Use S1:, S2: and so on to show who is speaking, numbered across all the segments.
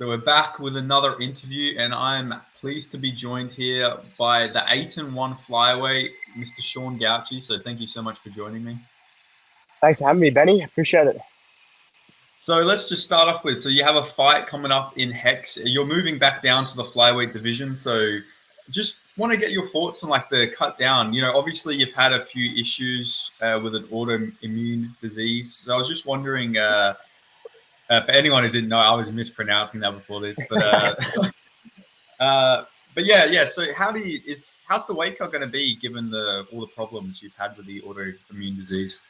S1: So we're back with another interview, and I'm pleased to be joined here by the 8-1 flyweight, Mr. Sean Gauci. So thank you so much for joining me.
S2: Thanks for having me, Benny. Appreciate it.
S1: So let's just start off with, so you have a fight coming up in Hex. You're moving back down to the flyweight division. So just want to get your thoughts on like the cut down. Obviously you've had a few issues with an autoimmune disease. So I was just wondering, for anyone who didn't know, I was mispronouncing that before this, but yeah. So how's the weight cut going to be given all the problems you've had with the autoimmune disease?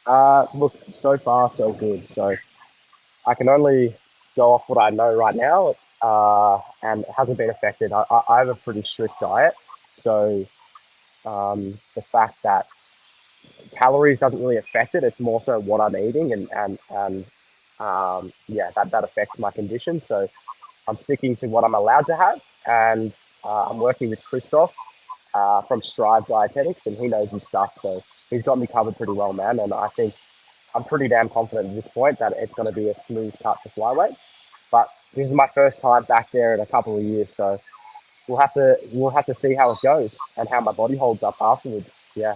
S2: Look, so far so good. So I can only go off what I know right now, and it hasn't been affected. I have a pretty strict diet, so the fact that calories doesn't really affect it. It's more so what I'm eating, and yeah, that affects my condition. So I'm sticking to what I'm allowed to have, and I'm working with Christoph from Strive Dietetics, and he knows his stuff. So he's got me covered pretty well, man. And I think I'm pretty damn confident at this point that it's going to be a smooth cut to flyweight. But this is my first time back there in a couple of years, so we'll have to see how it goes and how my body holds up afterwards. Yeah.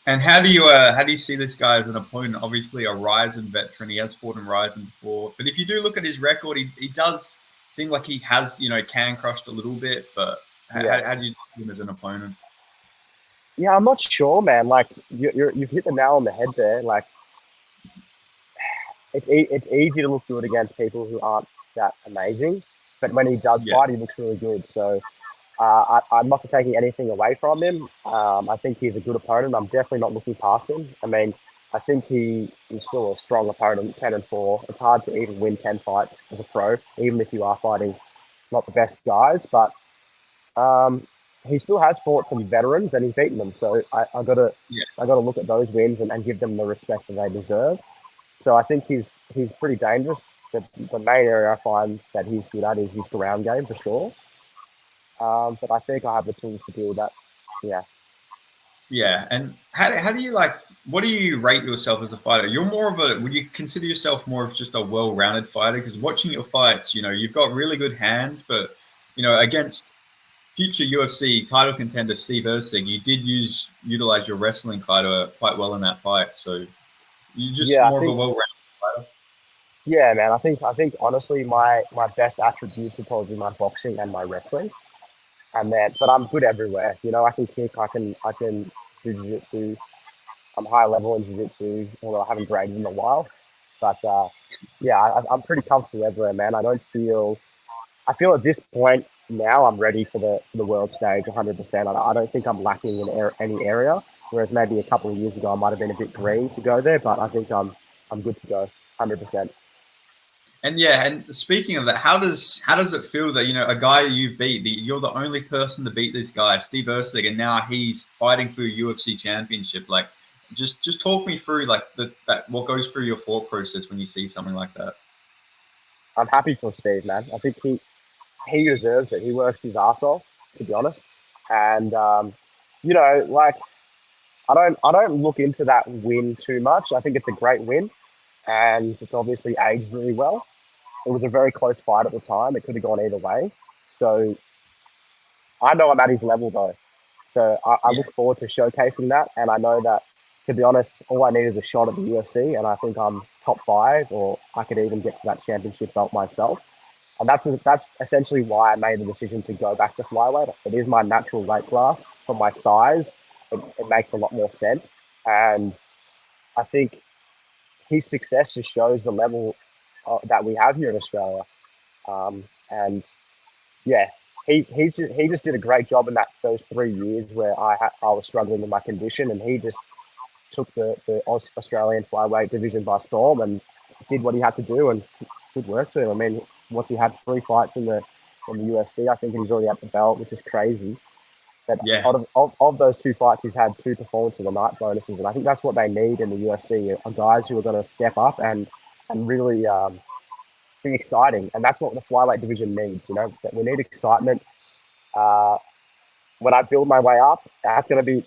S1: And how do you see this guy as an opponent? Obviously, a Ryzen veteran. He has fought in Ryzen before, but if you do look at his record, he does seem like he has can crushed a little bit. But how do you see him as an opponent?
S2: Yeah, I'm not sure, man. Like you've hit the nail on the head there. Like it's easy to look good against people who aren't that amazing, but when he does fight, he looks really good. So I'm not taking anything away from him. I think he's a good opponent. I'm definitely not looking past him. I mean, I think he is still a strong opponent, 10-4. It's hard to even win 10 fights as a pro, even if you are fighting not the best guys. But he still has fought some veterans and he's beaten them. So I gotta look at those wins and give them the respect that they deserve. So I think he's pretty dangerous. The main area I find that he's good at is his ground game for sure. But I think I have the tools to deal with that. Yeah.
S1: Yeah. And how do you what do you rate yourself as a fighter? You're more of would you consider yourself more of just a well-rounded fighter? Because watching your fights, you've got really good hands, but, against future UFC title contender Steve Erceg, you did utilize your wrestling quite well in that fight. So you're just more of a well-rounded fighter.
S2: Yeah, man. I think honestly my best attributes would probably be my boxing and my wrestling. But I'm good everywhere. I can kick, I can do jiu-jitsu. I'm high level in jiu-jitsu, although I haven't graded in a while. But yeah, I'm pretty comfortable everywhere, man. I feel at this point now I'm ready for the world stage 100%. I don't think I'm lacking in any area, whereas maybe a couple of years ago I might have been a bit green to go there, but I think I'm good to go 100%.
S1: And yeah, and speaking of that, how does it feel that a guy you've beat, you're the only person to beat this guy, Steve Erceg, and now he's fighting for a UFC championship? Like, just talk me through what goes through your thought process when you see something like that.
S2: I'm happy for Steve, man. I think he deserves it. He works his ass off, to be honest, and like I don't look into that win too much. I think it's a great win, and it's obviously aged really well. It was a very close fight at the time. It could have gone either way. So I know I'm at his level, though. So I look forward to showcasing that. And I know that, to be honest, all I need is a shot at the UFC. And I think I'm top 5, or I could even get to that championship belt myself. And that's essentially why I made the decision to go back to flyweight. It is my natural weight class. For my size, it makes a lot more sense. And I think his success just shows the level that we have here in Australia, and yeah, he just did a great job in those 3 years where I was struggling with my condition, and he just took the Australian flyweight division by storm and did what he had to do, and good work to him. I mean, once he had 3 fights in the UFC, I think he's already at the belt, which is crazy. But out of those 2 fights, he's had 2 performance of the night bonuses, and I think that's what they need in the UFC, are guys who are going to step up and really be exciting. And that's what the flyweight division needs. That we need excitement. When I build my way up, that's gonna be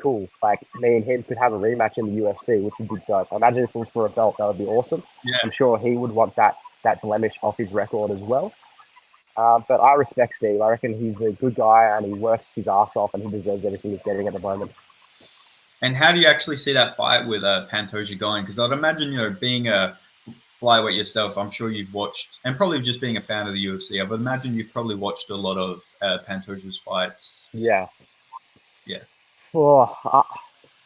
S2: cool. Like, me and him could have a rematch in the UFC, which would be dope. Imagine if it was for a belt, that would be awesome.
S1: Yeah.
S2: I'm sure he would want that that blemish off his record as well. But I respect Steve. I reckon he's a good guy and he works his ass off and he deserves everything he's getting at the moment.
S1: And how do you actually see that fight with Pantoja going? Because I'd imagine, being a flyweight yourself, I'm sure you've watched, and probably just being a fan of the UFC, I would imagine you've probably watched a lot of Pantoja's fights.
S2: Yeah.
S1: Yeah.
S2: Oh,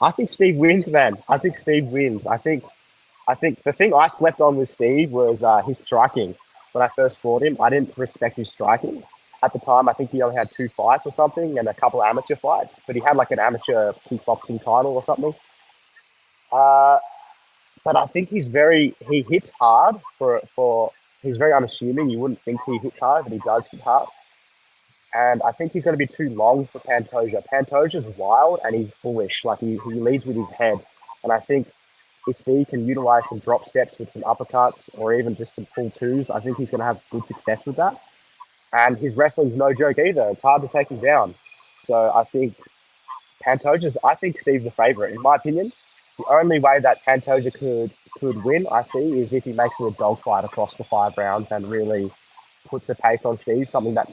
S2: I think Steve wins, man. I think Steve wins. I think the thing I slept on with Steve was his striking. When I first fought him, I didn't respect his striking. At the time, I think he only had 2 fights or something and a couple of amateur fights, but he had like an amateur kickboxing title or something. Uh, but I think he hits hard he's very unassuming. You wouldn't think he hits hard, but he does hit hard. And I think he's going to be too long for Pantoja. Pantoja's wild and he's bullish. Like he leads with his head. And I think if Steve can utilize some drop steps with some uppercuts or even just some pull twos, I think he's going to have good success with that. And his wrestling's no joke either. It's hard to take him down. So I think I think Steve's the favourite, in my opinion. The only way that Pantoja could win, I see, is if he makes it a dogfight across the 5 rounds and really puts a pace on Steve, something that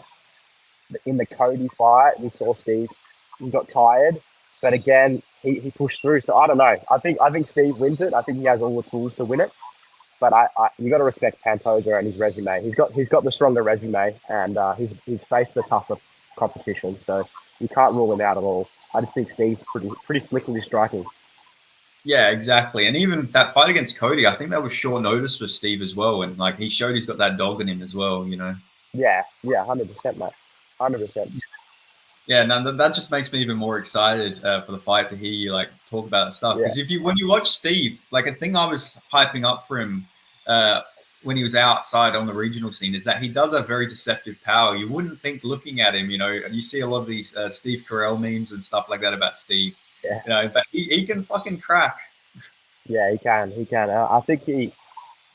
S2: in the Cody fight, we saw Steve, he got tired. But again, he pushed through. So I don't know. I think Steve wins it. I think he has all the tools to win it. But you got to respect Pantoja and his resume. He's got the stronger resume, and he's faced the tougher competition. So you can't rule him out at all. I just think Steve's pretty slick with his striking.
S1: Yeah, exactly. And even that fight against Cody, I think that was short notice for Steve as well. And like he showed he's got that dog in him as well.
S2: Yeah, 100%, mate. 100%.
S1: Yeah, no, that just makes me even more excited for the fight to hear you like talk about that stuff. Because when you watch Steve, like a thing I was hyping up for him when he was outside on the regional scene is that he does have very deceptive power. You wouldn't think looking at him, you see a lot of these Steve Carell memes and stuff like that about Steve.
S2: Yeah.
S1: But he can fucking crack.
S2: Yeah, he can. I think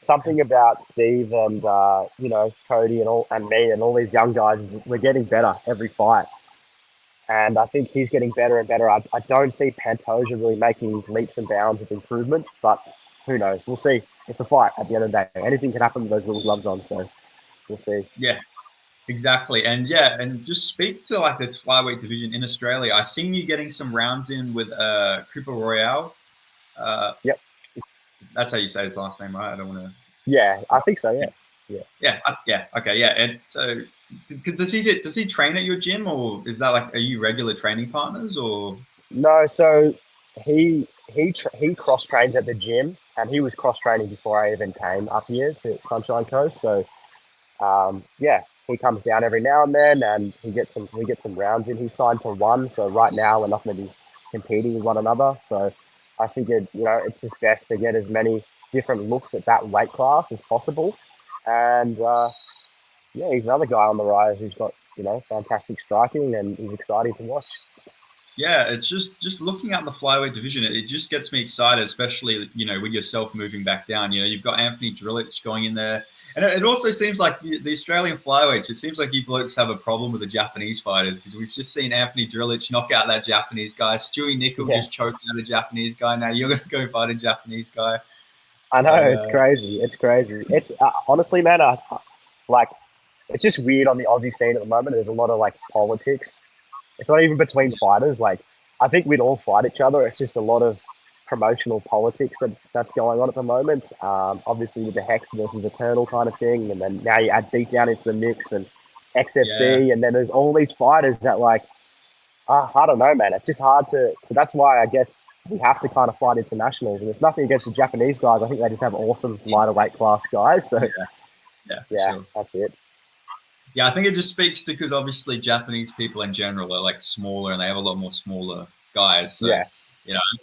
S2: something about Steve and Cody and me and all these young guys is we're getting better every fight. And I think he's getting better and better. I don't see Pantoja really making leaps and bounds of improvement, but who knows? We'll see. It's a fight at the end of the day. Anything can happen with those little gloves on, so we'll see.
S1: Yeah, exactly. And just speak to like this flyweight division in Australia. I seen you getting some rounds in with Cooper Royale.
S2: Yep.
S1: That's how you say his last name, right? I don't want to.
S2: Yeah, I think so. Yeah.
S1: Yeah. Okay. Yeah. And so, because does he train at your gym, or is that like, are you regular training partners, or?
S2: No, so he cross trains at the gym, and he was cross training before I even came up here to Sunshine Coast. So, he comes down every now and then, and we get some rounds in. He's signed to 1, so right now we're not going to be competing with one another. So, I figured it's just best to get as many different looks at that weight class as possible, and he's another guy on the rise who's got fantastic striking, and he's exciting to watch.
S1: Yeah, it's just looking at the flyweight division, it just gets me excited, especially with yourself moving back down. You've got Anthony Drillich going in there, and it also seems like the Australian flyweights. It seems like you blokes have a problem with the Japanese fighters, because we've just seen Anthony Drillich knock out that Japanese guy. Stewie Nickel just choked out a Japanese guy. Now you're going to go fight a Japanese guy.
S2: I know, it's crazy. It's crazy. It's honestly, man, it's just weird on the Aussie scene at the moment. There's a lot of like politics. It's not even between fighters. Like, I think we'd all fight each other. It's just a lot of promotional politics that's going on at the moment. Obviously with the Hex versus Eternal kind of thing, and then now you add Beatdown into the mix and XFC, and then there's all these fighters that I don't know, man. It's just hard to. So that's why I guess we have to kind of fight internationals, and it's nothing against the Japanese guys. I think they just have awesome lighter weight class guys. So
S1: sure.
S2: That's it.
S1: Yeah, I think it just speaks to, because obviously Japanese people in general are like smaller, and they have a lot more smaller guys. So, I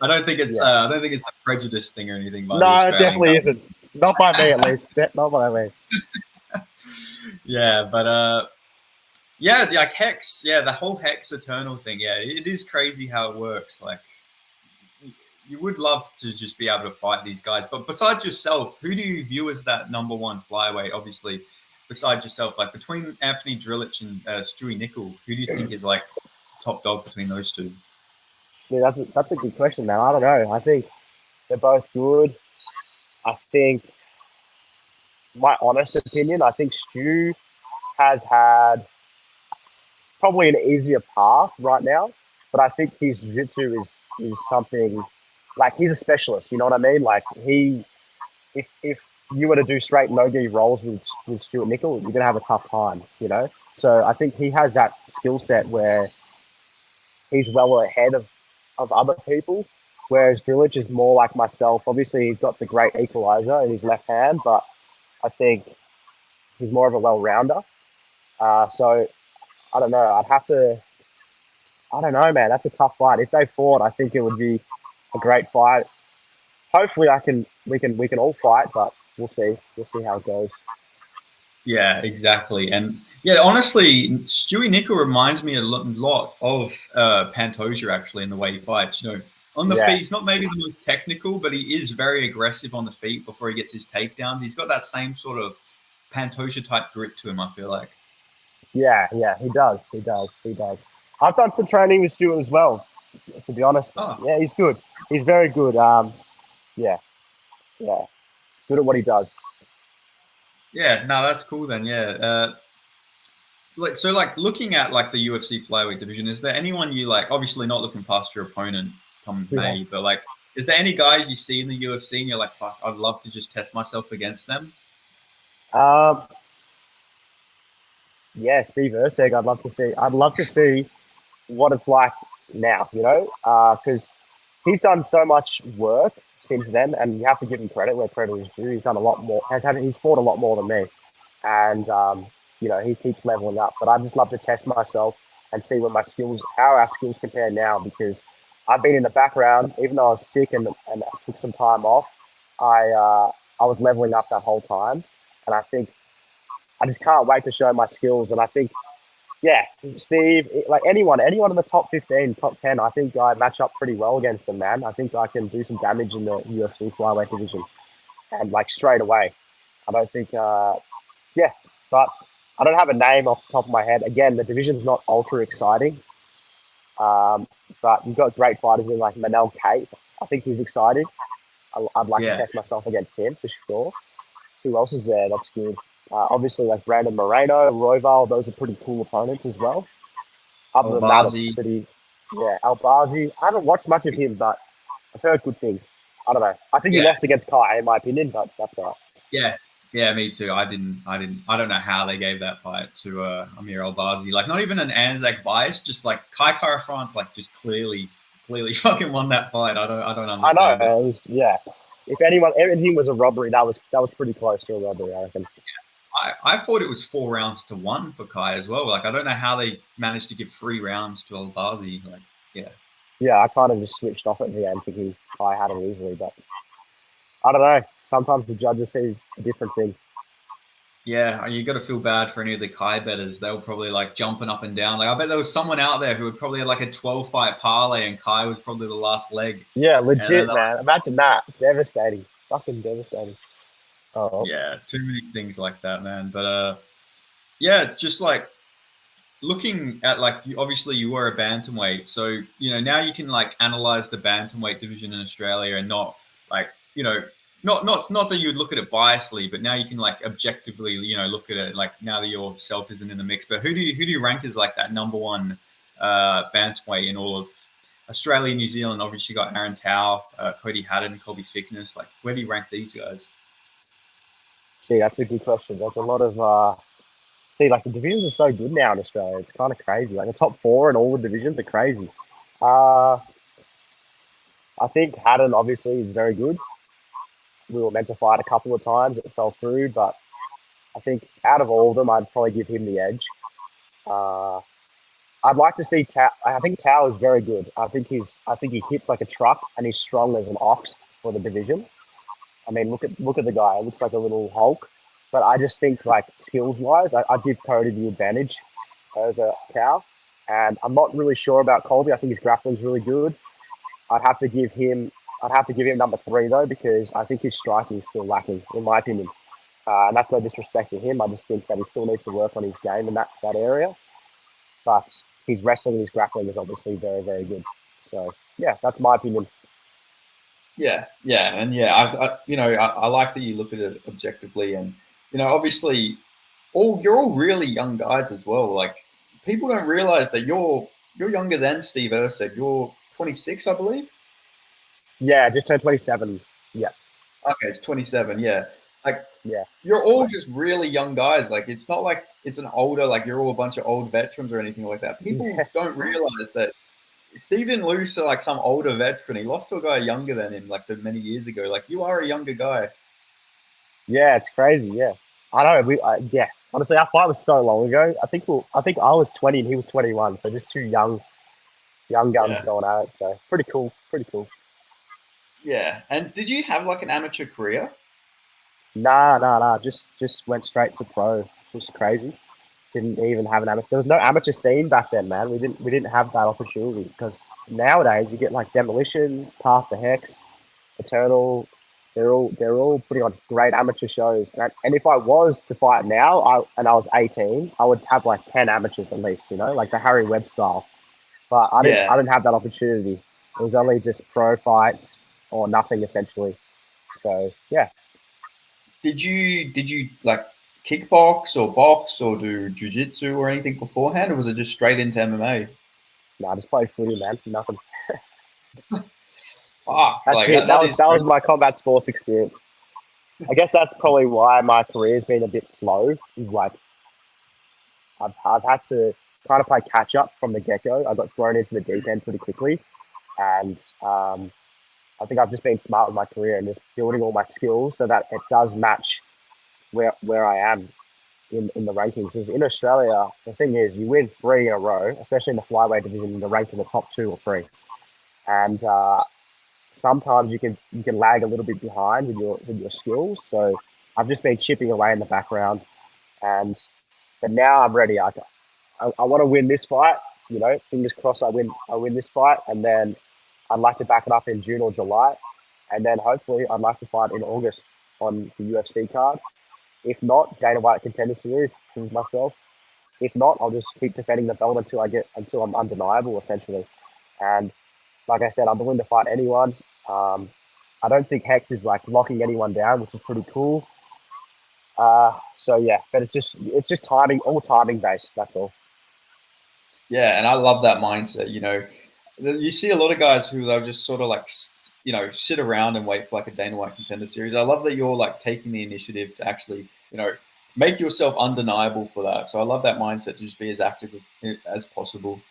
S1: don't think it's a prejudice thing or anything.
S2: No, it definitely isn't. Not by me, at least. Not by me.
S1: Yeah, but like Hex, the whole Hex Eternal thing. Yeah, it is crazy how it works. Like, you would love to just be able to fight these guys, but besides yourself, who do you view as that number one flyweight? Obviously, besides yourself, like between Anthony Drillich and Stewie Nickel, who do you think is like top dog between those two?
S2: Yeah, that's a good question, man. I don't know. I think they're both good. I think my honest opinion, I think Stu has had probably an easier path right now, but I think his jiu-jitsu is something like he's a specialist. You know what I mean? Like if you were to do straight no-gi rolls with Stuart Nickel, you're gonna have a tough time. You know, so I think he has that skill set where he's well ahead of other people. Whereas Drillich is more like myself. Obviously, he's got the great equalizer in his left hand, but I think he's more of a well-rounder. So I don't know. I'd have to. I don't know, man. That's a tough fight. If they fought, I think it would be a great fight. Hopefully, I can. We can all fight, but we'll see. We'll see how it goes.
S1: Yeah, exactly. And yeah, honestly, Stewie Nickel reminds me a lot of Pantoja actually in the way he fights. You know, on the feet,
S2: Yeah,
S1: he's not maybe the most technical, but he is very aggressive on the feet before he gets his takedowns. He's got that same sort of Pantoja type grip to him, I feel like.
S2: yeah, yeah. He does. He does. He does. I've done some training with Stuart as well. To be honest,
S1: Oh,
S2: yeah, he's good. He's very good. Yeah, yeah, good at what he does.
S1: yeah, no, that's cool then. Yeah. Like looking at like the UFC flyweight division, is there anyone you like? Obviously, not looking past your opponent come
S2: Yeah.
S1: May, but like, is there any guys you see in the UFC and you're like, fuck, I'd love to just test myself against them?
S2: Um, yeah, Steve Erceg. I'd love to see. I'd love to see what it's like now. You know, because he's done so much work since then, and you have to give him credit where credit is due. He's done a lot more. He's fought a lot more than me, and you know he keeps leveling up. But I just love to test myself and see what my skills, how our skills compare now, because I've been in the background, even though I was sick and I took some time off. I was leveling up that whole time, and I think I just can't wait to show my skills. And I think yeah, Steve, like anyone in the top 15, top 10, I think I match up pretty well against them, man. I think I can do some damage in the UFC flyweight division and like straight away. I don't think, yeah, but I don't have a name off the top of my head. Again, the division's not ultra exciting, um, but you've got great fighters in like Manel Kate. I think he's exciting. I'd like to
S1: Yeah,
S2: test myself against him for sure. Who else is there? That's good. Obviously, like Brandon Moreno, Royval, those are pretty cool opponents as well. Other than that, it's
S1: Albazi.
S2: pretty, yeah, Albazi. I haven't watched much of him, but I've heard good things. I don't know. I think he
S1: Yeah,
S2: lost against Kai, in my opinion, but that's all right.
S1: yeah, yeah. Me too. I don't know how they gave that fight to Amir Albazi. Like, not even an Anzac bias, just like Kai Kara France, like just clearly fucking won that fight. I don't
S2: I know.
S1: understand it.
S2: It was, yeah. If anything was a robbery, that was pretty close to a robbery, I reckon.
S1: I thought it was 4 rounds to 1 for Kai as well. Like, I don't know how they managed to give 3 rounds to Albazi. Like, yeah.
S2: Yeah, I kind of just switched off at the end thinking Kai had it easily, but I don't know. Sometimes the judges see a different thing.
S1: Yeah, you got to feel bad for any of the Kai betters. They were probably like jumping up and down. Like, I bet there was someone out there who had probably had like a 12 fight parlay and Kai was probably the last leg.
S2: Yeah,
S1: And then
S2: legit,
S1: they're like,
S2: man. Imagine that. Devastating. Fucking devastating. Oh, well.
S1: yeah, too many things like that, man. But yeah, just like looking at like obviously you were a bantamweight, so now you can like analyze the bantamweight division in Australia and not like not that you would look at it biasly, but now you can like objectively look at it like now that yourself isn't in the mix. But who do you rank as like that number one bantamweight in all of Australia, New Zealand? Obviously, you got Aaron Tao, Cody Haddon, Colby Thickness. Like, where do you rank these guys?
S2: Gee, that's a good question. That's a lot of see, like the divisions are so good now in Australia. It's kind of crazy. Like the top four in all the divisions are crazy. Uh, I think Haddon obviously is very good. We were meant to fight a couple of times. It fell through, but I think out of all of them, I'd probably give him the edge. Uh, I'd like to see Tao. I think Tao is very good. I think he hits like a truck and he's strong as an ox for the division. I mean, look at the guy. It looks like a little Hulk. But I just think like skills wise, I give Cody the advantage over Tao. And I'm not really sure about Colby. I think his grappling's really good. I'd have to give him number three though, because I think his striking is still lacking, in my opinion. And that's no disrespect to him. I just think that he still needs to work on his game in that area. But his wrestling and his grappling is obviously very, very good. So yeah, that's my opinion.
S1: Yeah, yeah, and yeah, I like that you look at it objectively, and obviously, you're all really young guys as well. Like people don't realize that you're younger than Steve Erceg. You're 26, I believe.
S2: Yeah, just turned 27. Yeah,
S1: Okay, it's 27. Yeah, like
S2: yeah,
S1: you're all just really young guys. Like it's not like it's an older, like you're all a bunch of old veterans or anything like that. People
S2: yeah,
S1: don't realize that Steve didn't lose to like some older veteran. He lost to a guy younger than him, like many years ago. Like you are a younger guy.
S2: yeah. It's crazy. Yeah, I know. Yeah. Honestly, our fight was so long ago. I think I was 20 and he was 21. So just two young guns
S1: Yeah.
S2: going at it. So pretty cool. Pretty cool.
S1: Yeah. And did you have like an amateur career?
S2: Nah. Just went straight to pro. Just crazy. Didn't even have an amateur. There was no amateur scene back then, man. We didn't have that opportunity because nowadays you get like Demolition, Path to Hex, Eternal. They're all putting on great amateur shows. And if I was to fight now, I was 18, I would have like 10 amateurs at least. Like the Harry Webb style. But I didn't I
S1: Yeah.
S2: didn't have that opportunity. It was only just pro fights or nothing essentially. So yeah,
S1: Did you like kickbox or box or do jujitsu or anything beforehand, or was it just straight into MMA?
S2: I just play footy, man. Nothing.
S1: Fuck,
S2: That's
S1: like
S2: it.
S1: that,
S2: That
S1: that
S2: was
S1: is
S2: that was
S1: crazy.
S2: my combat sports experience. I guess that's probably why my career's been a bit slow. Is like I've had to kind of play catch up from the get go. I got thrown into the deep end pretty quickly, and I think I've just been smart with my career and just building all my skills so that it does match where I am in the rankings. Because in Australia, the thing is, you win three in a row, especially in the flyweight division, you're ranked in the top two or three, and sometimes you can lag a little bit behind with your skills. So I've just been chipping away in the background, and but now I'm ready. I want to win this fight. Fingers crossed I win this fight, and then I'd like to back it up in June or July, and then hopefully I'd like to fight in August on the UFC card. If not, Dana White Contender Series, prove myself. If not, I'll just keep defending the belt until I'm undeniable, essentially. And like I said, I'm willing to fight anyone. Um, I don't think Hex is like locking anyone down, which is pretty cool. So yeah, but it's just timing, all timing based. That's all.
S1: Yeah, and I love that mindset. You see a lot of guys who they'll just sort of like sit around and wait for like a Dana White Contender Series. I love that you're like taking the initiative to actually make yourself undeniable for that. So I love that mindset to just be as active as possible.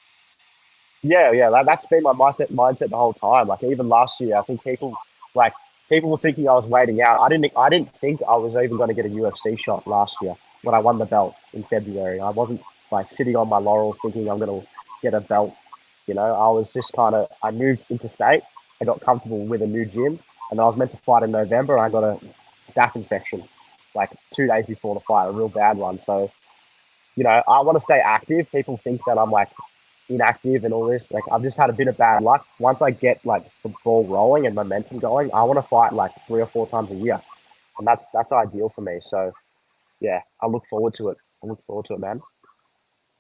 S2: Yeah. That's been my mindset the whole time. Like even last year, I think people were thinking I was waiting out. I didn't think I was even going to get a UFC shot last year when I won the belt in February. I wasn't like sitting on my laurels thinking I'm going to get a belt. I was just I moved interstate. I got comfortable with a new gym, and I was meant to fight in November. I got a staph infection like 2 days before the fight, a real bad one. So I want to stay active. People think that I'm like inactive and all this. Like I've just had a bit of bad luck. Once I get like the ball rolling and momentum going, I want to fight like 3 or 4 times a year, and that's ideal for me. So yeah, I look forward to it. I look forward to it, man.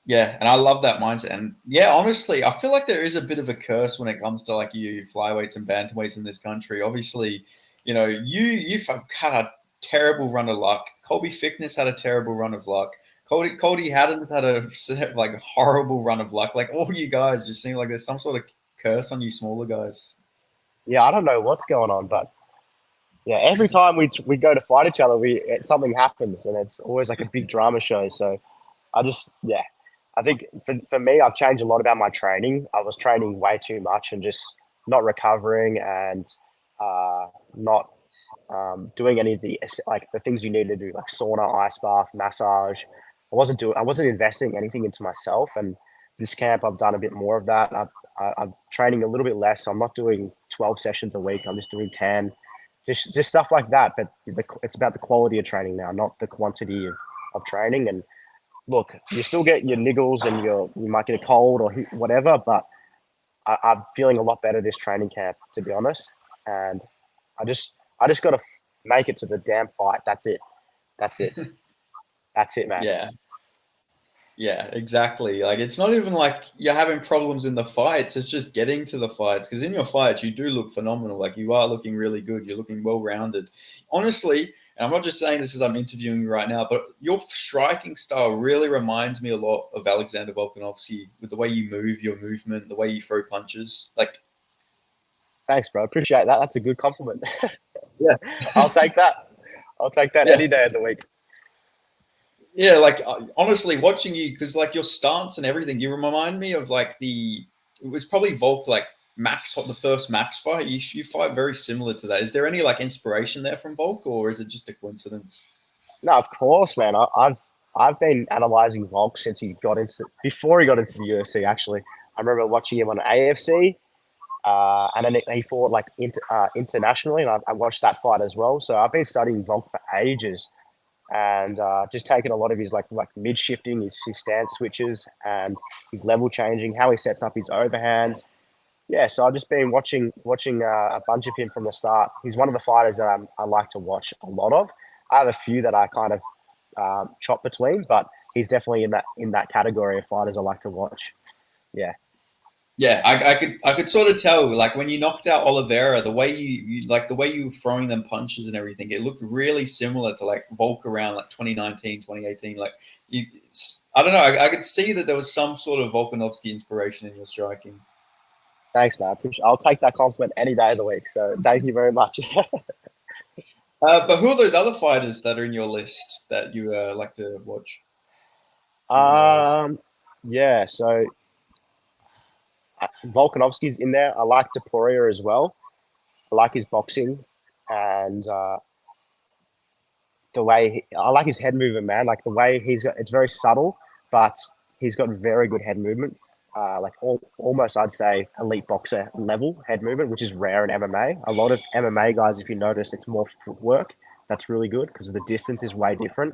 S1: Yeah, and I love that mindset. And yeah, honestly, I feel like there is a bit of a curse when it comes to like you flyweights and bantamweights in this country. Obviously, you've had a terrible run of luck. Colby Thickness had a terrible run of luck. Cody Haddon's had a like horrible run of luck. Like all you guys just seem like there's some sort of curse on you smaller guys.
S2: Yeah, I don't know what's going on, but yeah, every time we go to fight each other, something happens, and it's always like a big drama show. So yeah, I think for me, I've changed a lot about my training. I was training way too much and just not recovering and not doing any of the things you need to do, like sauna, ice bath, massage. I wasn't investing anything into myself. And this camp, I've done a bit more of that. I'm training a little bit less. So I'm not doing 12 sessions a week. I'm just doing 10, just stuff like that. But it's about the quality of training now, not the quantity of training. And look, you still get your niggles and you might get a cold or whatever, but I'm feeling a lot better this training camp, to be honest. And I just got to make it to the damn fight. That's it. That's it. That's it, man.
S1: Yeah. Yeah, exactly. Like it's not even like you're having problems in the fights, it's just getting to the fights. Because in your fights, you do look phenomenal. Like you are looking really good. You're looking well rounded. Honestly, and I'm not just saying this as I'm interviewing you right now, but your striking style really reminds me a lot of Alexander Volkanovski with the way you move, your movement, the way you throw punches. Like,
S2: Thanks, bro. Appreciate that. That's a good compliment.
S1: yeah,
S2: I'll take that. I'll take that
S1: yeah,
S2: any day of the week.
S1: yeah. Like, honestly, watching you, because like your stance and everything, you remind me of like it was probably Volk, like Max, the first Max fight. You fight very similar to that. Is there any like inspiration there from Volk, or is it just a coincidence?
S2: No, of course, man. I've been analyzing Volk since he got into before he got into the UFC. Actually, I remember watching him on AFC, and then he fought like internationally, and I watched that fight as well. So I've been studying Volk for ages, and just taking a lot of his like mid shifting, his stance switches, and his level changing, how he sets up his overhand. Yeah, so I've just been watching a bunch of him from the start. He's one of the fighters that I like to watch a lot of. I have a few that I kind of chop between, but he's definitely in that category of fighters I like to watch. Yeah,
S1: Yeah, I could sort of tell, like when you knocked out Oliveira, the way you like the way you were throwing them punches and everything, it looked really similar to like Volk around like 2019, 2018. Like you, I don't know, I could see that there was some sort of Volkanovski inspiration in your striking.
S2: thanks, man. I'll take that compliment any day of the week. So thank you very much.
S1: But who are those other fighters that are in your list that you like to watch, movie wise?
S2: um, yeah, so Volkanovski's in there. I like Taporia as well. I like his boxing, and the way I like his head movement, man. Like the way he's got, it's very subtle, but he's got very good head movement. Almost, I'd say, elite boxer level head movement, which is rare in MMA. A lot of MMA guys, if you notice, it's more footwork. That's really good because the distance is way different.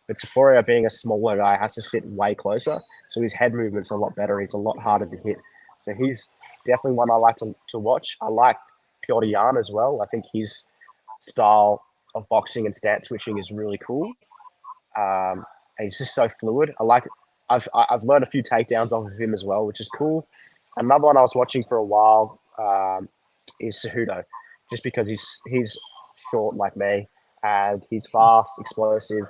S2: But Taforia, being a smaller guy, has to sit way closer, so his head movement's a lot better. He's a lot harder to hit. So he's definitely one I like to watch. I like Piotr Jan as well. I think his style of boxing and stance switching is really cool. And he's just so fluid. I like. I've learned a few takedowns off of him as well, which is cool. Another one I was watching for a while is Cejudo, just because he's short like me, and he's fast, explosive,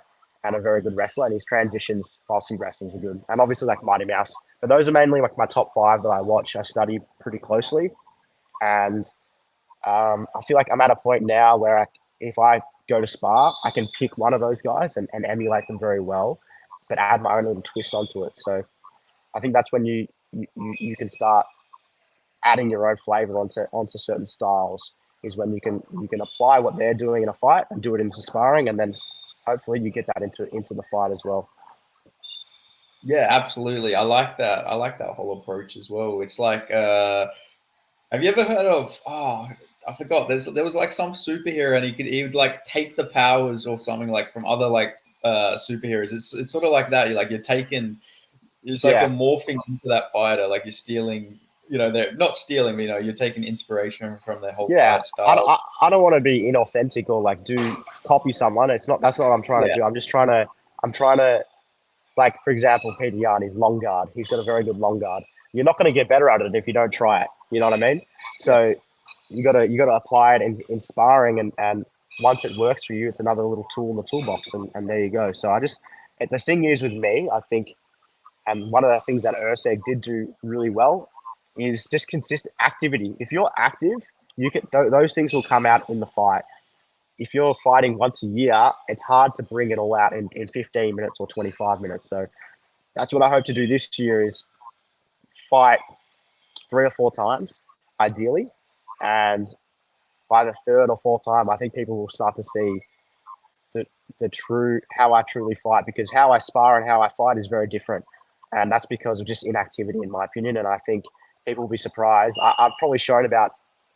S2: and a very good wrestler. And his transitions whilst he wrestles are good. And obviously like Mighty Mouse. But those are mainly like my top five that I watch. I study pretty closely, and I feel like I'm at a point now where if I go to spar, I can pick one of those guys and emulate them very well, but add my own little twist onto it. So I think that's when you can start adding your own flavor onto certain styles. Is when you can apply what they're doing in a fight and do it into sparring, and then hopefully you get that into the fight as well.
S1: Yeah, absolutely. I like that. I like that whole approach as well. It's like, have you ever heard of? Oh, I forgot. There was like some superhero, and he would like take the powers or something like from other like superheroes. It's sort of like that. You're taking. It's like you're
S2: Yeah,
S1: morphing into that fighter. Like you're stealing. They're not stealing. But, you're taking inspiration from their whole
S2: yeah.
S1: fight style.
S2: I don't want to be inauthentic or like do copy someone. It's not that's not what I'm trying to
S1: Yeah,
S2: do. I'm trying to like for example, Peter Yan, his long guard. He's got a very good long guard. You're not going to get better at it if you don't try it. You know what I mean?
S1: yeah,
S2: So you gotta apply it in sparring, and once it works for you, it's another little tool in the toolbox, and there you go. So the thing is with me, I think, and one of the things that Urseg did do really well is just consistent activity. If you're active, you can those things will come out in the fight. If you're fighting once a year, it's hard to bring it all out in 15 minutes or 25 minutes. So that's what I hope to do this year is fight 3 or 4 times, ideally. And by the third or fourth time, I think people will start to see the, the true how I truly fight, because how I spar and how I fight is very different. And that's because of just inactivity, in my opinion. And I think people will be surprised. I've probably shown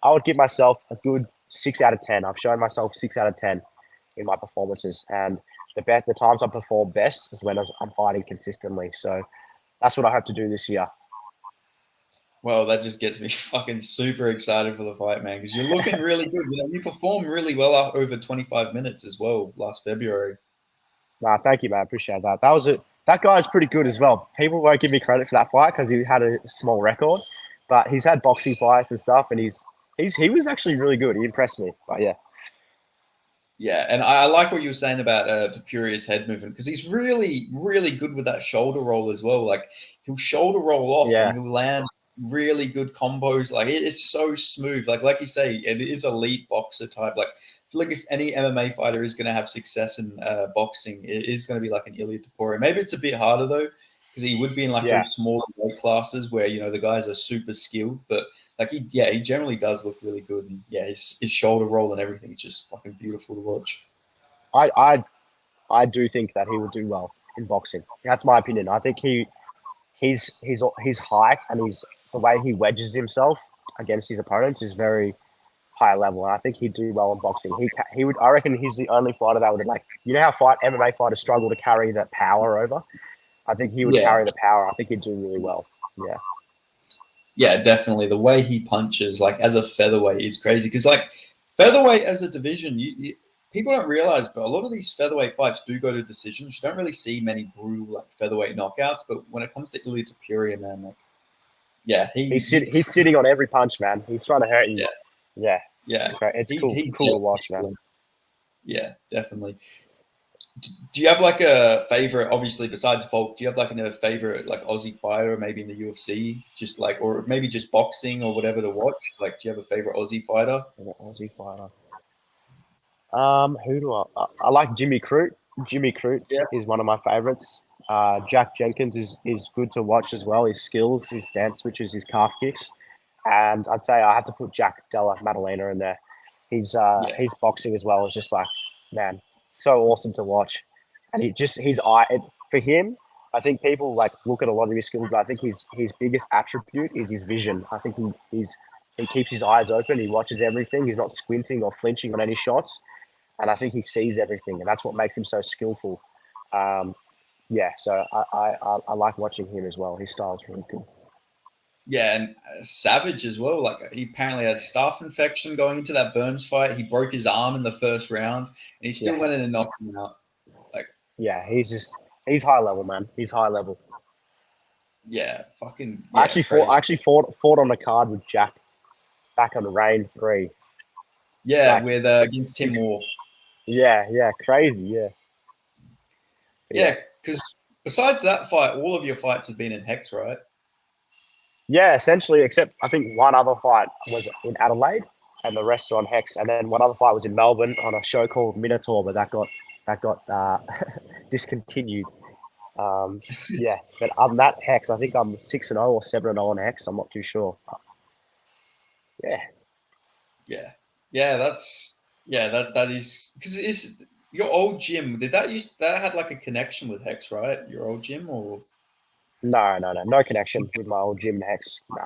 S2: I would give myself a good 6 out of 10. I've shown myself 6 out of 10 in my performances. And the times I perform best is when I'm fighting consistently. So that's what I hope to do this year.
S1: well, that just gets me fucking super excited for the fight, man, because you're looking really good. You performed really well over 25 minutes as well last February.
S2: Nah, thank you, man. I appreciate that. That guy's pretty good as well. People won't give me credit for that fight because he had a small record, but he's had boxing fights and stuff, and he was actually really good. He impressed me. But yeah,
S1: Yeah, and I like what you were saying about Tapuria's head movement because he's really, really good with that shoulder roll as well. Like he'll shoulder roll off and
S2: Yeah,
S1: he'll land really good combos. Like it is so smooth. Like you say, it is elite boxer type. Like I feel like if any MMA fighter is going to have success in boxing, it is going to be like an Ilia Topuria. Maybe it's a bit harder though because he would be in like
S2: yeah.
S1: those smaller weight classes where the guys are super skilled, but like he generally does look really good, and yeah, his shoulder roll and everything is just fucking beautiful to watch.
S2: I, I, I do think that he will do well in boxing. That's my opinion. I think his height and the way he wedges himself against his opponents is very high level, and I think he'd do well in boxing. He would. I reckon he's the only fighter that would like. You know how MMA fighters struggle to carry that power over. I think he would
S1: Yeah,
S2: carry the power. I think he'd do really well. Yeah.
S1: yeah, definitely. The way he punches, like as a featherweight, is crazy because like featherweight as a division, people don't realize, but a lot of these featherweight fights do go to decisions. You don't really see many brutal like featherweight knockouts, but when it comes to Ilia Topuria, man, like yeah,
S2: He's sitting on every punch, man. He's trying to hurt you.
S1: yeah,
S2: Yeah,
S1: yeah,
S2: it's cool.
S1: he
S2: Cool to watch, man.
S1: yeah, definitely. Do you have like a favorite? Obviously, besides Volk, do you have like a favorite like Aussie fighter, maybe in the UFC, just like, or maybe just boxing or whatever to watch? Like, do you have a favorite Aussie fighter?
S2: An Aussie fighter. Who do I like? Jimmy Crute. Jimmy Crute
S1: Yeah,
S2: is one of my favorites. Jack Jenkins is good to watch as well. His skills, his stance switches, his calf kicks, and I'd say I have to put Jack Della Maddalena in there.
S1: yeah,
S2: His boxing as well is just like, man, so awesome to watch, and his eye for him. I think people like look at a lot of his skills, but I think his biggest attribute is his vision. I think he keeps his eyes open. He watches everything. He's not squinting or flinching on any shots, and I think he sees everything, and that's what makes him so skillful. Um, yeah, so I like watching him as well. His style's really good.
S1: yeah, and Savage as well. Like, he apparently had staph infection going into that Burns fight. He broke his arm in the first round, and he still
S2: Yeah,
S1: went in and knocked him out. Like,
S2: yeah, he's high level, man. He's high level.
S1: yeah, fucking yeah, crazy.
S2: I actually fought on a card with Jack back on the Rain 3.
S1: Yeah,
S2: Like
S1: with against Tim
S2: six.
S1: Moore.
S2: Yeah, crazy. Yeah, yeah,
S1: Yeah, because besides that fight, all of your fights have been in Hex, right?
S2: yeah. Essentially, except I think one other fight was in Adelaide, and the rest are on Hex. And then one other fight was in Melbourne on a show called Minotaur, but that got discontinued. Yeah, but other than that, Hex, I think I'm 6-0 or 7-0 on Hex. I'm not too sure. Yeah,
S1: Yeah, yeah, that is because it's your old gym. Did that had like a connection with Hex, right? Your old gym, or
S2: no connection with my old gym Hex. No.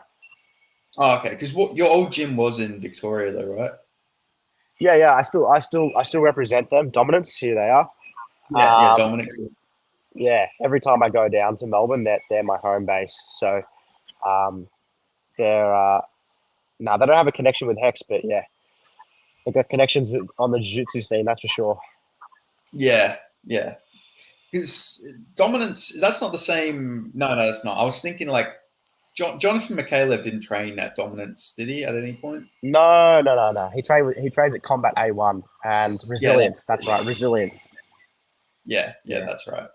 S1: oh, okay, because what your old gym was in Victoria, though, right?
S2: Yeah. I still represent them. Dominance, here they are.
S1: Yeah, yeah,
S2: Um,
S1: Dominic.
S2: yeah, every time I go down to Melbourne, they're my home base. So um, they're no, they don't have a connection with Hex, but yeah, they've got connections on the jiu-jitsu scene. That's for sure.
S1: Yeah, yeah. Because dominance, that's not the same. No, that's not. I was thinking like Jonathan McCaleb didn't train at dominance, did he? At any point?
S2: No. He trains at Combat A1 and
S1: Yeah,
S2: Resilience. That's right, Resilience.
S1: yeah,
S2: Yeah,
S1: that's right.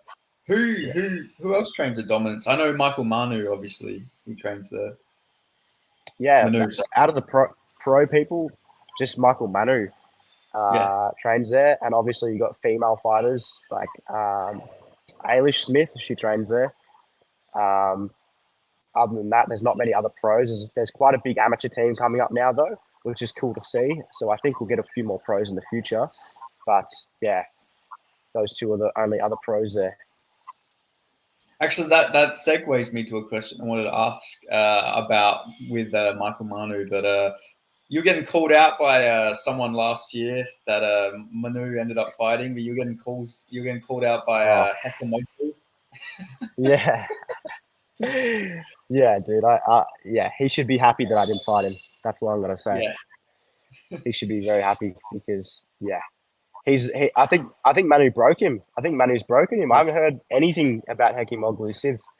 S1: Who
S2: yeah,
S1: who else trains at dominance? I know Michael Manu, obviously, who trains there.
S2: yeah.
S1: Manu,
S2: Out of the pro people, just Michael Manu
S1: yeah,
S2: trains there, and obviously you got female fighters like Ailish Smith. She trains there. Um, Other than that, there's not many other pros. There's quite a big amateur team coming up now, though, which is cool to see. So I think we'll get a few more pros in the future. But yeah, those two are the only other pros there.
S1: actually, that segues me to a question I wanted to ask about with Michael Manu, but you're getting called out by someone last year that Manu ended up fighting, but you're getting called out by
S2: Oh,
S1: Hekamoto.
S2: yeah. Yeah, dude. Yeah, he should be happy that I didn't fight him. That's what I'm going to say.
S1: Yeah,
S2: He should be very happy because, yeah. I think Manu broke him. I think Manu's broken him. I haven't heard anything about Hekimoglu since.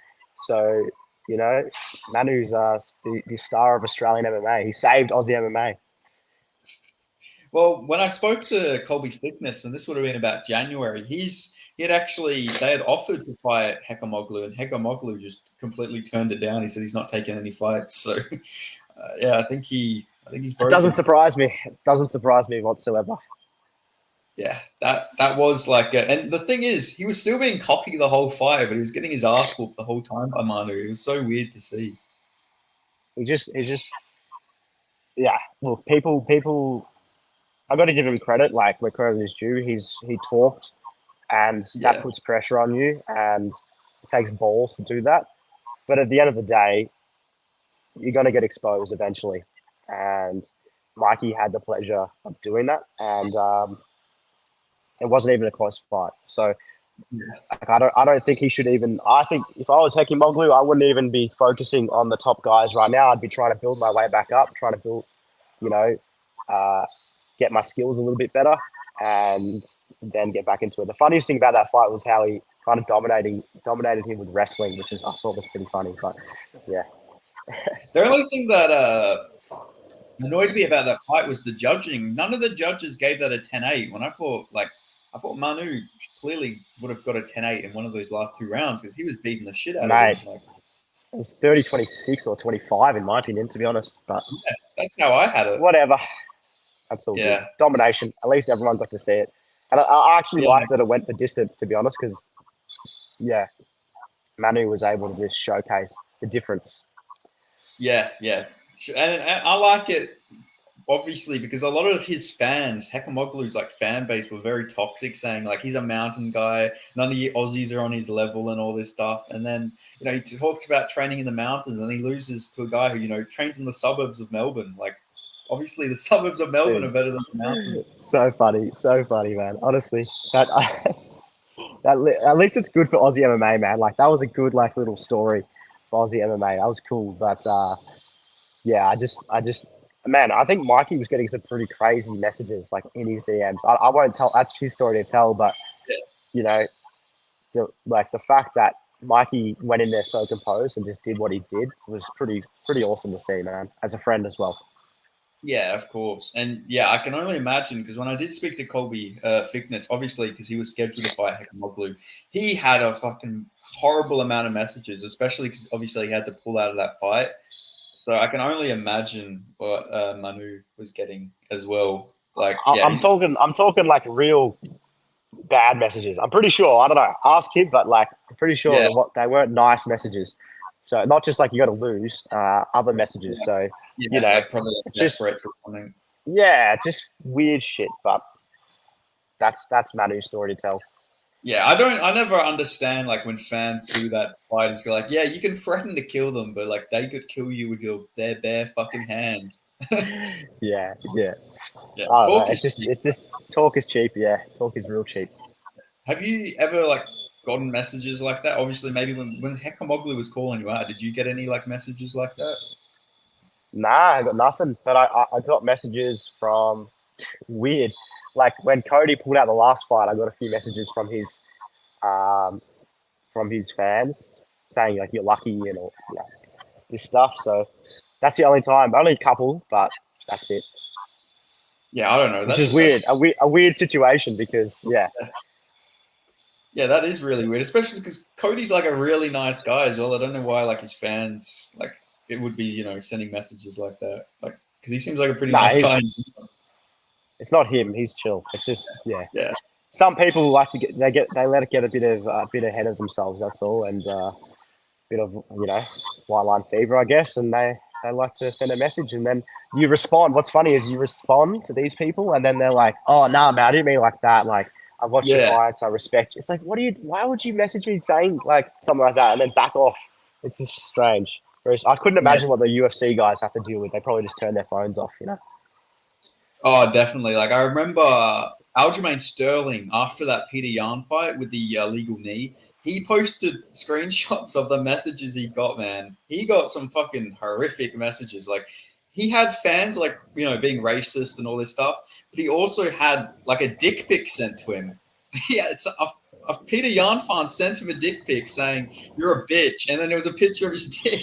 S2: So, you know, Manu's the star of Australian MMA. He saved Aussie MMA.
S1: Well, when I spoke to Colby Thickness, and this would have been about January, they had offered to fight Hekamoglu, and Hekamoglu just completely turned it down. He said he's not taking any fights. So yeah, I think he's
S2: It doesn't
S1: broken.
S2: surprise me. It doesn't surprise me whatsoever.
S1: Yeah, that was like, and the thing is, he was still being cocky the whole fight, but he was getting his ass whooped the whole time by Manu. It was so weird to see.
S2: He's just, yeah. Look, people. I got to give him credit. Like where credit is due. He talked, and that
S1: Yeah,
S2: puts pressure on you, and it takes balls to do that. But at the end of the day, you're going to get exposed eventually. And Mikey had the pleasure of doing that, and it wasn't even a close fight. So like, I don't think he should even. I think if I was Heki Moglu, I wouldn't even be focusing on the top guys right now. I'd be trying to build my way back up, trying to build, you know, uh, get my skills a little bit better, and then get back into it. The funniest thing about that fight was how he kind of dominated him with wrestling, which is I thought was pretty funny. But yeah,
S1: the only thing that annoyed me about that fight was the judging. None of the judges gave that a 10-8 when I thought Manu clearly would have got a 10-8 in one of those last two rounds because he was beating the shit out of him.
S2: mate, it was 30-26 or 25 in my opinion, to be honest. But
S1: yeah, that's how I had it.
S2: whatever. That's all
S1: Yeah.
S2: good. Domination. At least everyone got to see it. And I actually liked that it went the distance, to be honest, because, yeah, Manu was able to just showcase the difference.
S1: Yeah. And I like it, obviously, because a lot of his fans, Hekamoglu's like fan base, were very toxic, saying like he's a mountain guy, none of you Aussies are on his level and all this stuff. And then, he talks about training in the mountains and he loses to a guy who, trains in the suburbs of Melbourne. Like, obviously, the suburbs of Melbourne are better than the mountains.
S2: So funny, man. Honestly, at least it's good for Aussie MMA, man. Like that was a good little story for Aussie MMA. That was cool, but yeah, I just, man, I think Mikey was getting some pretty crazy messages like in his DMs. I won't tell. That's his story to tell, but the fact that Mikey went in there so composed and just did what he did was pretty awesome to see, man. As a friend as well.
S1: Yeah, of course. And yeah, I can only imagine because when I did speak to Colby Thickness, obviously because he was scheduled to fight Hekamoglu, he had a fucking horrible amount of messages, especially because obviously he had to pull out of that fight. So I can only imagine what Manu was getting as well. Like, yeah,
S2: I'm talking like real bad messages. I'm pretty sure. I don't know. Ask him, but I'm pretty sure that they weren't nice messages. So not just like you got to lose, other messages. So
S1: like probably like
S2: just
S1: threats or something.
S2: Yeah, just weird shit. But that's Manu's story to tell.
S1: Yeah, I never understand like when fans do that fighters go like, yeah, you can threaten to kill them, but like they could kill you with their bare fucking hands.
S2: Yeah.
S1: Talk is cheap.
S2: It's just talk is cheap. Yeah, talk is real cheap.
S1: Have you ever like gotten messages like that? Obviously, maybe when Hekamoglu was calling you out, did you get any like messages like that?
S2: Nah, I got nothing. But I got messages from weird. Like when Cody pulled out the last fight, I got a few messages from his fans saying like you're lucky and all this stuff. So that's the only time. Only a couple, but that's it.
S1: Yeah, I don't know.
S2: Which is weird. A weird situation because
S1: yeah, that is really weird, especially because Cody's like a really nice guy as well. I don't know why like his fans like it would be sending messages like that, like because he seems like a pretty nice guy.
S2: It's not him. He's chill. It's just
S1: yeah.
S2: Some people like to they let it get a bit ahead of themselves. That's all, and a bit of white line fever, I guess, and they like to send a message and then you respond. What's funny is you respond to these people and then they're like, "Oh no, man, I didn't mean like that. Like I've watched your fights, I respect you." It's like, why would you message me saying like something like that and then back off? It's just strange. Whereas I couldn't imagine what the UFC guys have to deal with. They probably just turn their phones off,
S1: Oh, definitely. Like I remember Aljamain Sterling after that Peter Yan fight with the legal knee. He posted screenshots of the messages he got, man. He got some fucking horrific messages. Like he had fans like, being racist and all this stuff, but he also had like a dick pic sent to him. Yeah, it's a Peter Yan fan sent him a dick pic saying, "You're a bitch." And then there was a picture of his dick.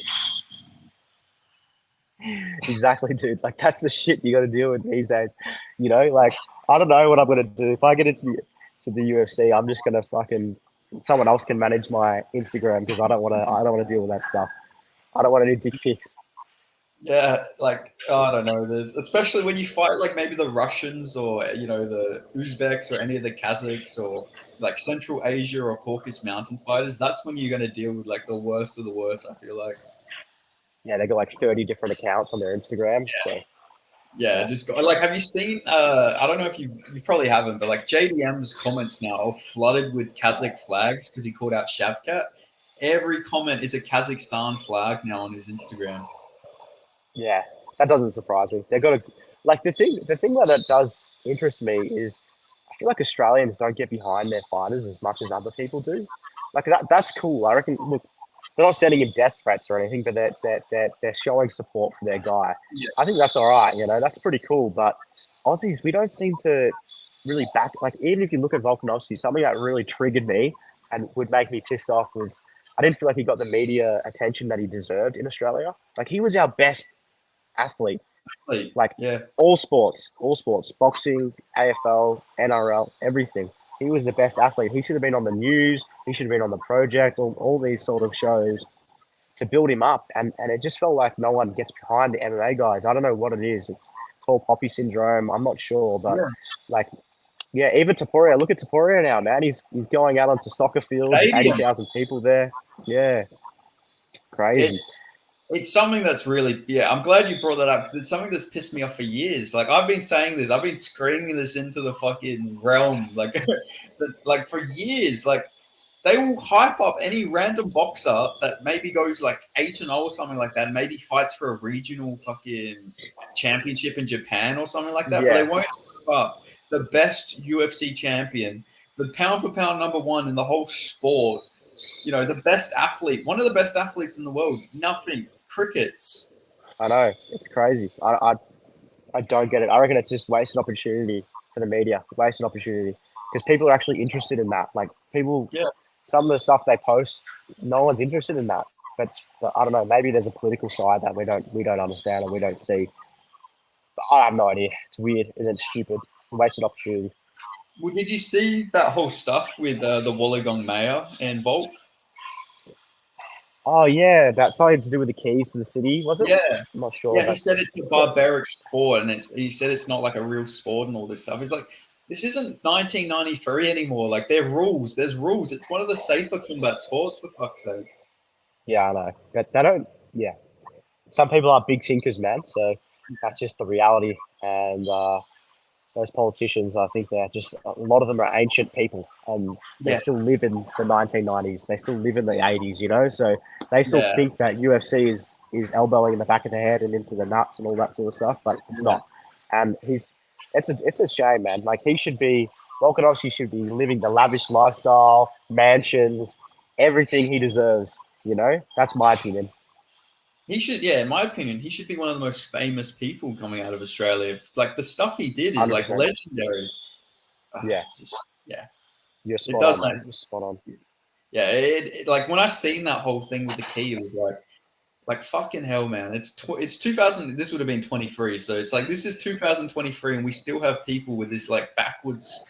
S2: Exactly, dude. Like that's the shit you got to deal with these days. You know, like I don't know what I'm gonna do if I get into the UFC. I'm just gonna fucking someone else can manage my Instagram because I don't want to. I don't want to deal with that stuff. I don't want any dick pics.
S1: Yeah, like I don't know. There's especially when you fight like maybe the Russians or the Uzbeks or any of the Kazakhs or like Central Asia or Caucasus Mountain fighters. That's when you're going to deal with like the worst of the worst. I feel like.
S2: Yeah, they got like 30 different accounts on their Instagram. So
S1: Yeah,
S2: yeah,
S1: just got, like, have you seen? I don't know if you probably haven't, but like JDM's comments now are flooded with Kazakh flags because he called out Shavkat. Every comment is a Kazakhstan flag now on his Instagram.
S2: yeah, that doesn't surprise me. They got to like the thing that does interest me is I feel like Australians don't get behind their fighters as much as other people do. Like that's cool. I reckon. Look, they're not sending him death threats or anything, but they're showing support for their guy.
S1: Yeah,
S2: I think that's all right. You know, that's pretty cool. But Aussies, we don't seem to really back. Like even if you look at Volkanovski, something that really triggered me and would make me pissed off was I didn't feel like he got the media attention that he deserved in Australia. Like he was our best athlete,
S1: like,
S2: like
S1: yeah.
S2: all sports, boxing, AFL, NRL, everything. He was the best athlete. He should have been on the news. He should have been on the project, all these sort of shows to build him up. And it just felt like no one gets behind the MMA guys. I don't know what it is. It's tall poppy syndrome. I'm not sure, but
S1: Yeah.
S2: like, yeah, even Taporia. Look at Taporia now, man. He's going out onto soccer fields with
S1: Stadium.
S2: 80,000 people there. Yeah,
S1: It,
S2: crazy.
S1: it's something that's really, yeah, I'm glad you brought that up because it's something that's pissed me off for years. Like I've been saying this, I've been screaming this into the fucking realm, like like for years. Like they will hype up any random boxer that maybe goes like 8-0 or something like that, and maybe fights for a regional fucking championship in Japan or something like that, but they
S2: Yeah,
S1: won't hype up the best UFC champion, the pound for pound number one in the whole sport, the best athlete, one of the best athletes in the world. Nothing. Crickets.
S2: I know. It's crazy. I don't get it. I reckon it's just wasted opportunity for the media, wasted opportunity because people are actually interested in that. Like people,
S1: Yeah.
S2: some of the stuff they post, no one's interested in that. But I don't know. Maybe there's a political side that we don't understand or we don't see. But I have no idea. It's weird and it's stupid. Wasted opportunity.
S1: Well, did you see that whole stuff with the Wollongong mayor and Volk?
S2: Oh yeah, that's something to do with the keys to the city, was it?
S1: Yeah.
S2: I'm not sure,
S1: Yeah, he
S2: but
S1: said it's a barbaric sport, and he said it's not like a real sport and all this stuff. He's like, this isn't 1993 anymore. Like, there are rules. There's rules. It's one of the safer combat sports, for fuck's sake.
S2: yeah, I know. But they don't. Yeah, some people are big thinkers, man. So that's just the reality. And those politicians, I think they're just a lot of them are ancient people, and they
S1: Yeah,
S2: still live in the 1990s. They still live in the 80s, you know. So they still
S1: yeah,
S2: think that UFC is elbowing in the back of the head and into the nuts and all that sort of stuff, but it's
S1: yeah.
S2: not. And it's a shame, man. Like he should be Volkanovski should be living the lavish lifestyle, mansions, everything he deserves. You know, that's my opinion.
S1: He should, yeah, in my opinion, he should be one of the most famous people coming out of Australia. Like, the stuff he did is, like,
S2: 100%.
S1: legendary.
S2: Yeah,
S1: Just, yeah,
S2: you're
S1: it
S2: spot
S1: does,
S2: on, man.
S1: man.
S2: You're spot on.
S1: Yeah, like, when I seen that whole thing with the key, it was like fucking hell, man. It's 2000. This would have been 23. So it's like this is 2023, and we still have people with this like backwards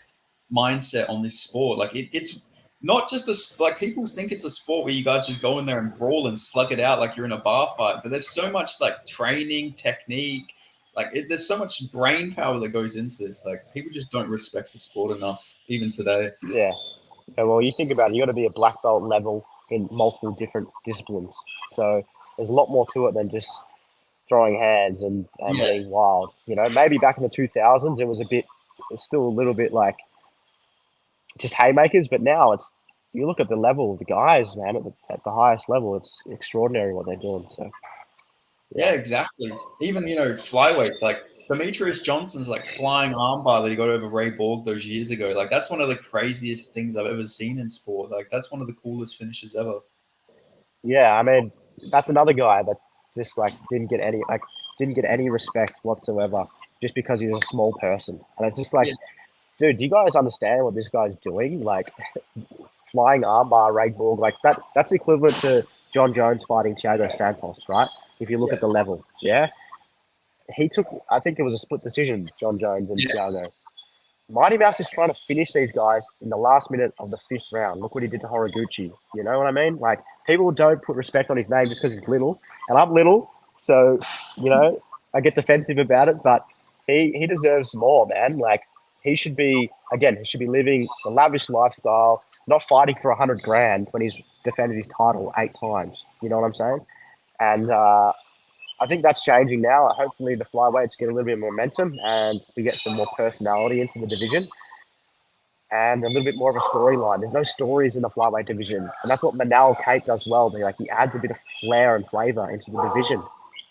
S1: mindset on this sport. Like it's not just like people think it's a sport where you guys just go in there and brawl and slug it out like you're in a bar fight. But there's so much like training, technique. Like there's so much brain power that goes into this. Like people just don't respect the sport enough, even today.
S2: Yeah. Yeah, well, you think about it, you got to be a black belt level in multiple different disciplines. So there's a lot more to it than just throwing hands and
S1: Yeah,
S2: being wild. You know, maybe back in the 2000s, it's still a little bit like just haymakers, but now you look at the level of the guys, man, at the highest level, it's extraordinary what they're doing. So, yeah.
S1: yeah, exactly. Even flyweights like Demetrius Johnson's like flying armbar that he got over Ray Borg those years ago. Like that's one of the craziest things I've ever seen in sport. Like that's one of the coolest finishes ever.
S2: Yeah, I mean, that's another guy that just like didn't get any respect whatsoever just because he's a small person. And it's just like,
S1: Yeah,
S2: dude, do you guys understand what this guy's doing? Like flying armbar, Ragborg, like that's equivalent to John Jones fighting Thiago Santos, right? If you look
S1: yeah,
S2: at the level, yeah. he took. I think it was a split decision. John Jones and
S1: Yeah.
S2: Thiago. Mighty Mouse is trying to finish these guys in the last minute of the 5th round. Look what he did to Horiguchi. You know what I mean? Like, people don't put respect on his name just because he's little. And I'm little, so, I get defensive about it, but he deserves more, man. Like, he should be, again, he should be living the lavish lifestyle, not fighting for 100 grand when he's defended his title 8 times. You know what I'm saying? And I think that's changing now. Hopefully, the flyweights get a little bit more momentum and we get some more personality into the division and a little bit more of a storyline. There's no stories in the flyweight division, and that's what Manal Kate does well. He adds a bit of flair and flavor into the division.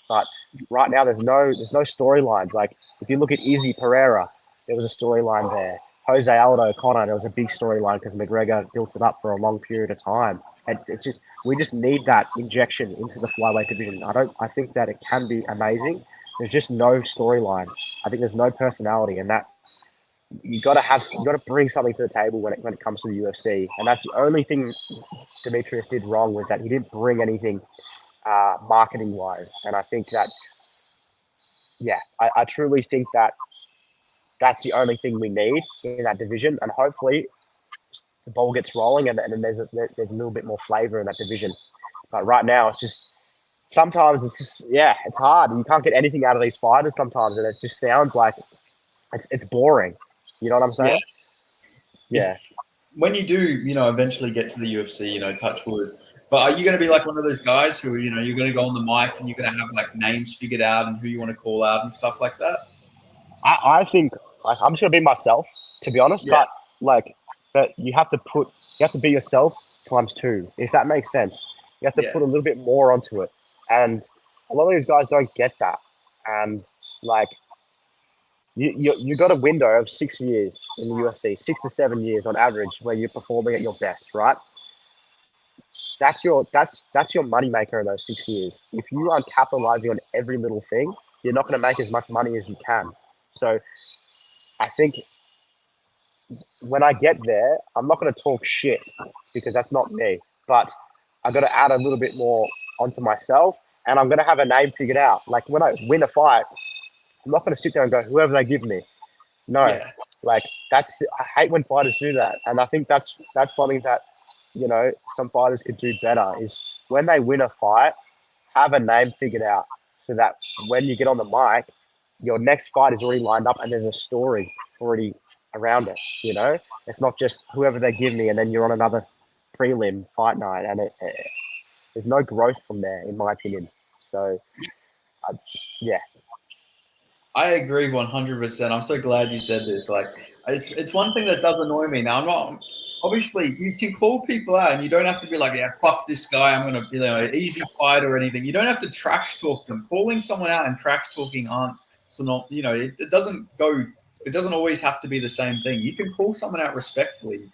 S2: But right now, there's no storylines. Like, if you look at Izzy Pereira, there was a storyline there. Jose Aldo Connor, there was a big storyline because McGregor built it up for a long period of time. And we just need that injection into the flyweight division. I think that it can be amazing. There's just no storyline. I think there's no personality, and that you got to bring something to the table when it comes to the UFC. And that's the only thing Demetrius did wrong, was that he didn't bring anything marketing wise. And I think that, yeah, I truly think that that's the only thing we need in that division. And hopefully the ball gets rolling and then there's a little bit more flavor in that division. But right now, sometimes it's hard. You can't get anything out of these fighters sometimes. And it just sounds like it's boring. You know what I'm saying? Yeah.
S1: When you do, eventually get to the UFC, touch wood. But are you going to be like one of those guys who, you're going to go on the mic and you're going to have like names figured out and who you want to call out and stuff like that?
S2: I think, like, I'm just going to be myself, to be honest.
S1: Yeah.
S2: But you have to be yourself times 2, if that makes sense. You have to put a little bit more onto it. And a lot of these guys don't get that. And like, you got a window of 6 years in the UFC, 6 to 7 years on average, where you're performing at your best, right? That's your moneymaker in those 6 years. If you aren't capitalizing on every little thing, you're not going to make as much money as you can. So I think when I get there, I'm not going to talk shit because that's not me. But I've got to add a little bit more onto myself, and I'm going to have a name figured out. Like, when I win a fight, I'm not going to sit there and go, whoever they give me. No, like, I hate when fighters do that. And I think that's something that, some fighters could do better, is when they win a fight, have a name figured out so that when you get on the mic, your next fight is already lined up and there's a story already around it. It's not just whoever they give me and then you're on another prelim fight night, and there's no growth from there, in my opinion. So, yeah.
S1: I agree 100%. I'm so glad you said this. Like, it's one thing that does annoy me. Now, I'm not. Obviously, you can call people out, and you don't have to be like, "Yeah, fuck this guy. I'm gonna be an easy fight or anything." You don't have to trash talk them. Calling someone out and trash talking aren't. So not. It doesn't go. It doesn't always have to be the same thing. You can call someone out respectfully,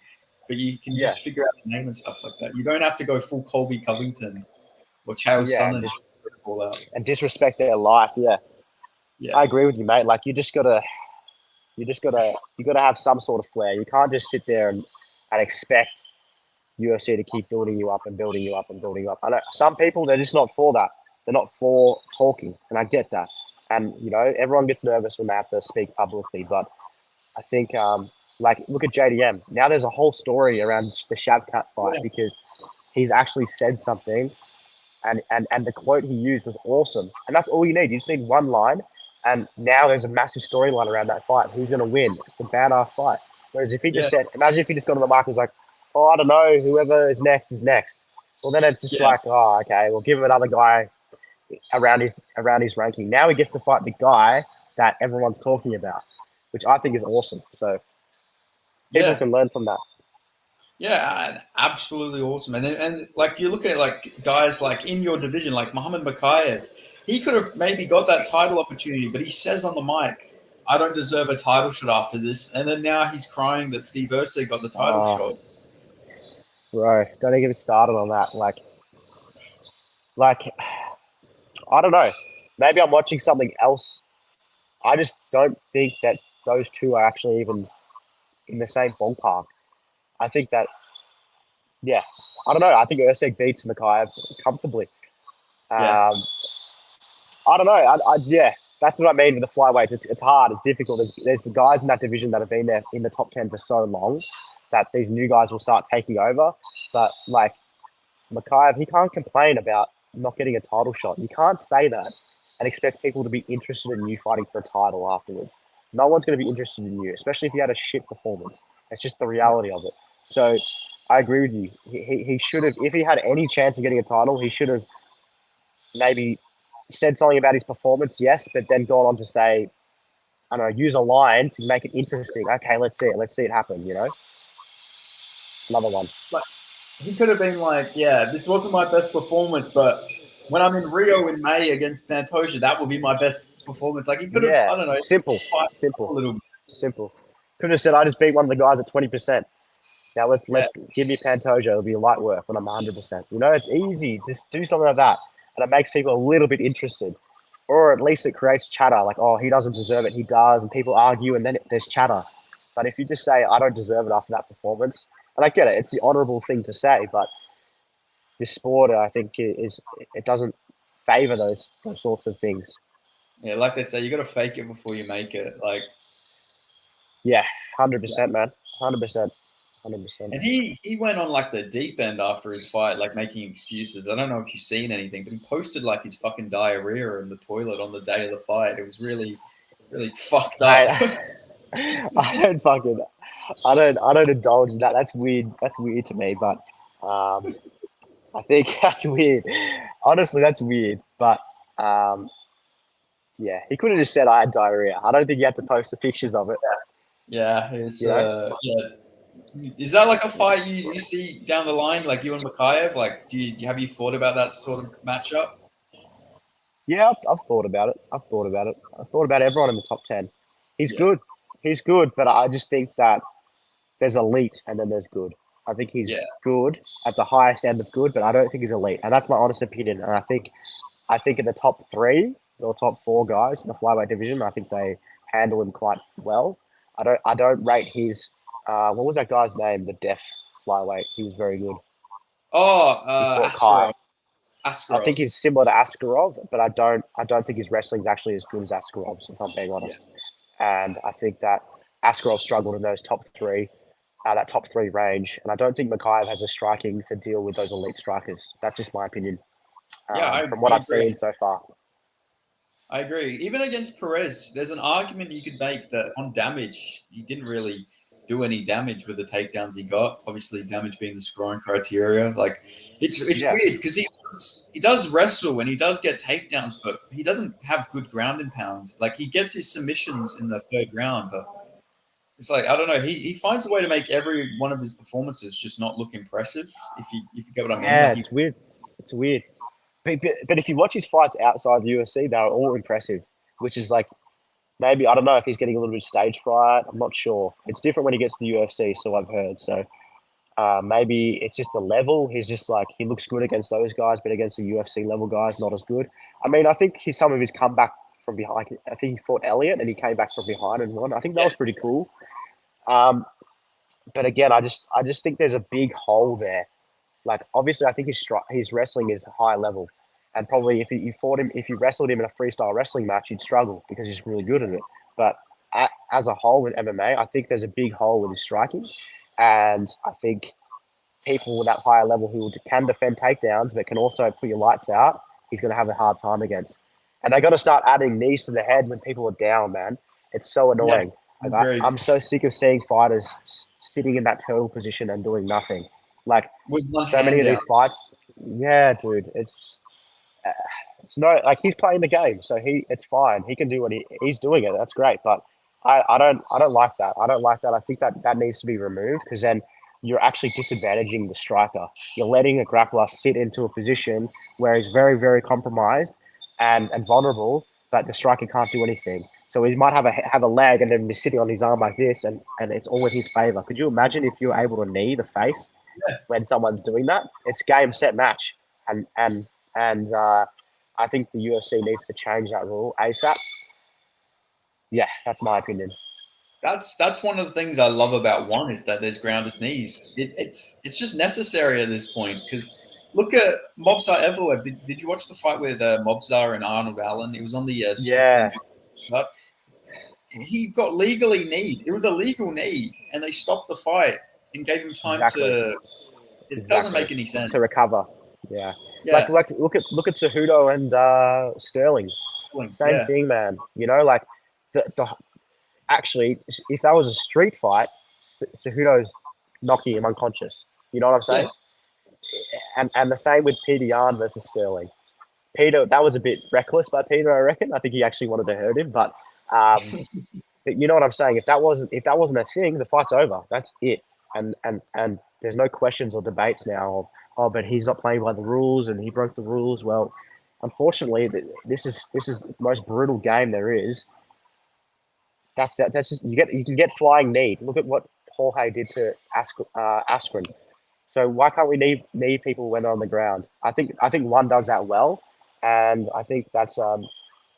S1: but you can just figure out the name and stuff like that. You don't have to go full Colby Covington or Chael Sonnen to call out
S2: and disrespect their life. Yeah. I agree with you, mate. Like, you gotta have some sort of flair. You can't just sit there and expect UFC to keep building you up and building you up and building you up. I know some people, they're just not for that. They're not for talking, and I get that. And everyone gets nervous when they have to speak publicly. But I think, look at JDM. Now there's a whole story around the Shavkat fight because he's actually said something, and the quote he used was awesome. And that's all you need. You just need one line. And now there's a massive storyline around that fight. Who's going to win? It's a badass fight. Whereas if he just said, imagine if he just got on the mic and was like, oh, I don't know, whoever is next is next. Well, then it's just like, oh, okay, we'll give him another guy around his ranking. Now he gets to fight the guy that everyone's talking about, which I think is awesome. So people can learn from that.
S1: Yeah, absolutely awesome. And like, you look at like guys like in your division, like Muhammad Makayev, he could have maybe got that title opportunity, but he says on the mic, I don't deserve a title shot after this. And then now he's crying that Steve Erce got the title shot.
S2: Bro, don't even get me started on that. Like, I don't know. Maybe I'm watching something else. I just don't think that those two are actually even in the same ballpark. I think that, I don't know. I think Erceg beats Makayev comfortably. I don't know. That's what I mean with the flyweights. It's hard. It's difficult. There's the guys in that division that have been there in the top 10 for so long that these new guys will start taking over. But like Makayev, he can't complain about not getting a title shot. You can't say that and expect people to be interested in you fighting for a title afterwards. No one's going to be interested in you, especially if you had a shit performance. It's just the reality of it. So I agree with you. He should have, if he had any chance of getting a title, he should have maybe said something about his performance, yes, but then gone on to say, I don't know, use a line to make it interesting. Okay, let's see it. Let's see it happen, you know? Another one.
S1: Like he could have been like, yeah, this wasn't my best performance, but when I'm in Rio in May against Pantoja, that will be my best performance. Like he could have,
S2: Yeah,
S1: I don't know,
S2: simple,
S1: spiced it up a
S2: simple,
S1: little bit.
S2: simple. Could have said, I just beat one of the guys at 20%. Now
S1: Yeah,
S2: let's give me Pantoja. It'll be light work when I'm 100%. You know, it's easy. Just do something like that, and it makes people a little bit interested, or at least it creates chatter. Like, oh, he doesn't deserve it. He does, and people argue, and then there's chatter. But if you just say, I don't deserve it after that performance, and I get it, it's the honourable thing to say, but this sport, I think, is it doesn't favour those sorts of things.
S1: yeah. Like they say, you got to fake it before you make it. Like,
S2: Yeah, hundred
S1: yeah.
S2: percent, man, 100%, 100%.
S1: And he went on like the deep end after his fight, like making excuses. I don't know if you've seen anything, but he posted like his fucking diarrhea in the toilet on the day of the fight. It was really, really fucked up.
S2: Mate, I don't indulge in that. That's weird. That's weird to me. But I think that's weird. Honestly, that's weird. But um, yeah, he could have just said I had diarrhea. I don't think you had to post the pictures of it.
S1: Yeah, it's
S2: You know?
S1: yeah. Is that like a fight you see down the line, like you and Makayev? Like, have you thought about that sort of matchup?
S2: Yeah, I've thought about it. I've thought about it. I've thought about everyone in the top 10. He's
S1: Yeah,
S2: good. He's good, but I just think that there's elite and then there's good. I think he's
S1: yeah,
S2: good at the highest end of good, but I don't think he's elite, and that's my honest opinion. And I think in the top three or top four guys in the flyweight division, I think they handle him quite well. I don't rate his what was that guy's name? The deaf flyweight. He was very good.
S1: Oh,
S2: He fought Kai.
S1: Askarov.
S2: I think
S1: Askarov.
S2: he's similar to Askarov, but I don't think his wrestling is actually as good as Askarov's, if I'm being
S1: Yeah,
S2: honest. And I think that Askarov struggled in those top three, that top three range, and I don't think Makayev has the striking to deal with those elite strikers. That's just my opinion
S1: yeah,
S2: from what
S1: I
S2: I've
S1: agree.
S2: seen so far.
S1: I agree. Even against Perez, there's an argument you could make that on damage, he didn't really do any damage with the takedowns he got. Obviously, damage being the scoring criteria. Like, it's
S2: Yeah,
S1: weird because he does wrestle and he does get takedowns, but he doesn't have good ground and pound. Like, he gets his submissions in the third round, but it's like I don't know. He finds a way to make every one of his performances just not look impressive. If you get what I mean,
S2: yeah,
S1: like he
S2: it's weird. It's weird. But if you watch his fights outside the UFC, they're all impressive, which is like maybe I don't know if he's getting a little bit of stage fright. I'm not sure. It's different when he gets to the UFC, so I've heard. So maybe it's just the level. He's just like he looks good against those guys, but against the UFC level guys, not as good. I mean, I think some of his comeback from behind. Like, I think he fought Elliott and he came back from behind and won. I think that
S1: yeah
S2: was pretty cool. Um, but again, I just think there's a big hole there. Like obviously, I think his wrestling is high level, and probably if you fought him, if you wrestled him in a freestyle wrestling match, you'd struggle because he's really good at it. But as a whole in MMA, I think there's a big hole with his striking, and I think people with that higher level who can defend takedowns but can also put your lights out, he's going to have a hard time against. And they got to start adding knees to the head when people are down, man. It's so
S1: yeah.
S2: annoying. Like
S1: Agreed.
S2: I'm so sick of seeing fighters sitting in that turtle position and doing nothing. Like
S1: With one
S2: so many
S1: hand
S2: of
S1: down.
S2: these fights, yeah, dude, uh, it's no like he's playing the game, so it's fine. He can do what he's doing it. That's great, but I don't like that. I don't like that. I think that needs to be removed because then you're actually disadvantaging the striker. You're letting a grappler sit into a position where he's very compromised and vulnerable, but the striker can't do anything. So he might have a leg and then be sitting on his arm like this, and it's all in his favor. Could you imagine if you were able to knee the face when someone's doing that? It's game set match, and I think the UFC needs to change that rule ASAP. Yeah, that's my opinion.
S1: That's one of the things I love about one is that there's grounded knees. It's just necessary at this point because look at Mobsar Evloev. Did you watch the fight with Mobsar and Arnold Allen? It was on the Strickland
S2: Yeah,
S1: but he got legally kneed. It was a legal knee, and they stopped the fight and gave him time
S2: Exactly.
S1: to. It doesn't
S2: Exactly.
S1: make any sense.
S2: To recover. Yeah.
S1: Yeah,
S2: Like look at Cejudo and Sterling. Same
S1: yeah,
S2: thing, man. You know, like the actually, if that was a street fight, Cejudo's knocking him unconscious. You know what I'm
S1: yeah.
S2: saying? And the same with Peter Yan versus Sterling. Peter, that was a bit reckless by Peter, I reckon. I think he actually wanted to hurt him, but you know what I'm saying. If that wasn't a thing, the fight's over. That's it. And there's no questions or debates now of, oh, but he's not playing by the rules and he broke the rules. Well, unfortunately, this is the most brutal game there is. That's just you can get flying knee. Look at what Jorge did to Askren. So why can't we knee people when they're on the ground? I think one does that well, and I think that's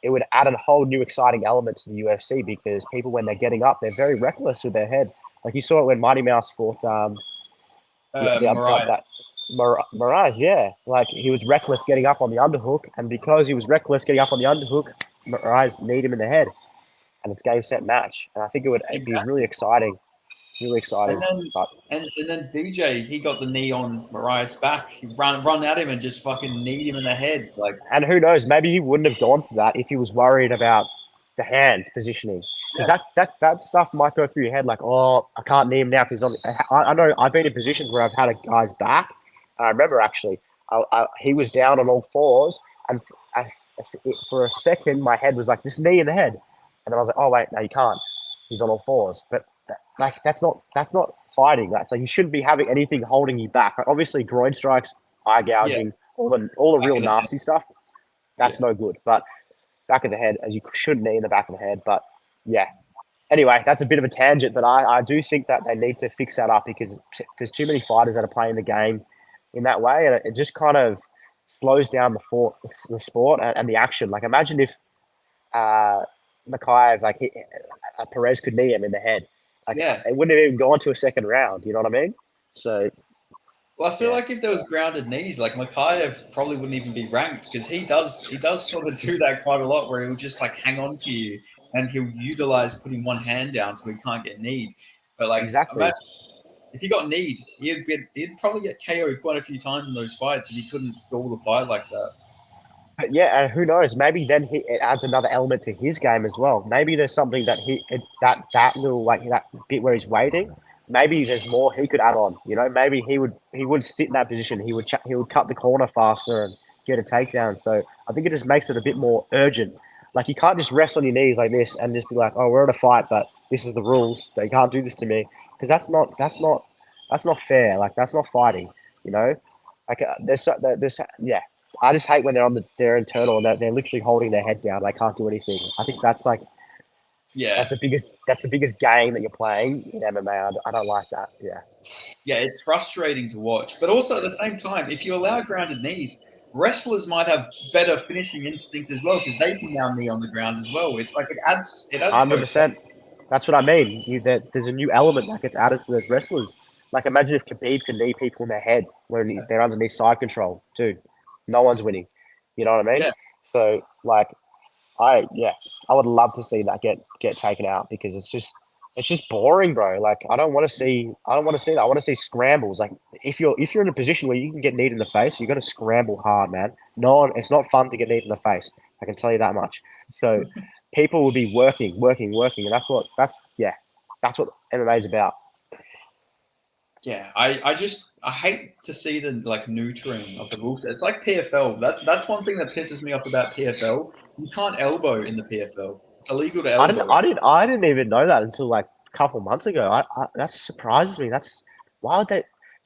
S2: it would add a whole new exciting element to the UFC because people when they're getting up, they're very reckless with their head. Like you saw it when Mighty Mouse fought
S1: Mariah.
S2: that Mirage, yeah. Like he was reckless getting up on the underhook, and because he was reckless getting up on the underhook, Mirage kneed him in the head, and it's game set match. And I think it would be
S1: Exactly.
S2: really
S1: And
S2: exciting.
S1: then
S2: But
S1: and then DJ, he got the knee on Mariah's back. He run at him and just fucking kneed him in the head. Like,
S2: and who knows, maybe he wouldn't have gone for that if he was worried about the hand positioning. Because
S1: yeah,
S2: that stuff might go through your head, like, oh, I can't knee him now because I know I've been in positions where I've had a guy's back. And I remember actually, he was down on all fours, and for a second, my head was like, this knee in the head. And then I was like, oh, wait, no, you can't. He's on all fours. But like that's not fighting. Like you shouldn't be having anything holding you back. Like, obviously, groin strikes, eye
S1: yeah,
S2: gouging, all the
S1: back
S2: real
S1: of the head.
S2: nasty stuff.
S1: Yeah,
S2: That's no good. But back of the head, as you should knee in the back of the head. But yeah. Anyway, that's a bit of a tangent, but I do think that they need to fix that up because there's too many fighters that are playing the game in that way, and it just kind of slows down the sport and the action. Like imagine if uh, Makayev, Perez could knee him in the head. Like
S1: yeah.
S2: it wouldn't have even gone to a second round. You know what I mean? So
S1: Well, I feel
S2: yeah,
S1: like if there was grounded knees, like Makayev probably wouldn't even be ranked because he does sort of do that quite a lot where he'll just like hang on to you and he'll utilize putting one hand down so he can't get kneed. But like
S2: exactly.
S1: imagine if he got kneed, he'd probably get KO'd quite a few times in those fights if he couldn't stall the fight like that.
S2: But yeah, and who knows? Maybe then it adds another element to his game as well. Maybe there's something that little like that bit where he's waiting. Maybe there's more he could add on. You know, maybe he would sit in that position. He would cut the corner faster and get a takedown. So I think it just makes it a bit more urgent. Like you can't just rest on your knees like this and just be like, oh, we're in a fight, but this is the rules. They can't do this to me because that's not fair. Like that's not fighting. You know, like there's yeah. I just hate when they're on their internal and they're literally holding their head down. They can't do anything. I think that's like
S1: Yeah,
S2: that's the biggest game that you're playing in MMA. I don't like that. Yeah,
S1: yeah, it's frustrating to watch. But also at the same time, if you allow grounded knees, wrestlers might have better finishing instinct as well because they can now knee on the ground as well. It's like it adds
S2: 100%.
S1: both.
S2: That's what I mean. There's a new element that gets added to those wrestlers. Like imagine if Khabib could knee people in their head when they're underneath side control, dude. No one's winning. You know what I mean?
S1: Yeah,
S2: So like I would love to see that get taken out because it's just boring, bro. Like I don't want to see that. I want to see scrambles. Like if you're in a position where you can get kneed in the face, you got to scramble hard, man. No one, it's not fun to get kneed in the face. I can tell you that much. So people will be working, working, working, and that's what MMA is about.
S1: yeah. I hate to see the like neutering of the rules. It's like PFL. That's one thing that pisses me off about PFL. You can't elbow in the PFL. It's illegal to
S2: I didn't,
S1: elbow.
S2: I didn't, I didn't even know that until like a couple months ago. That surprises me. That's why would they?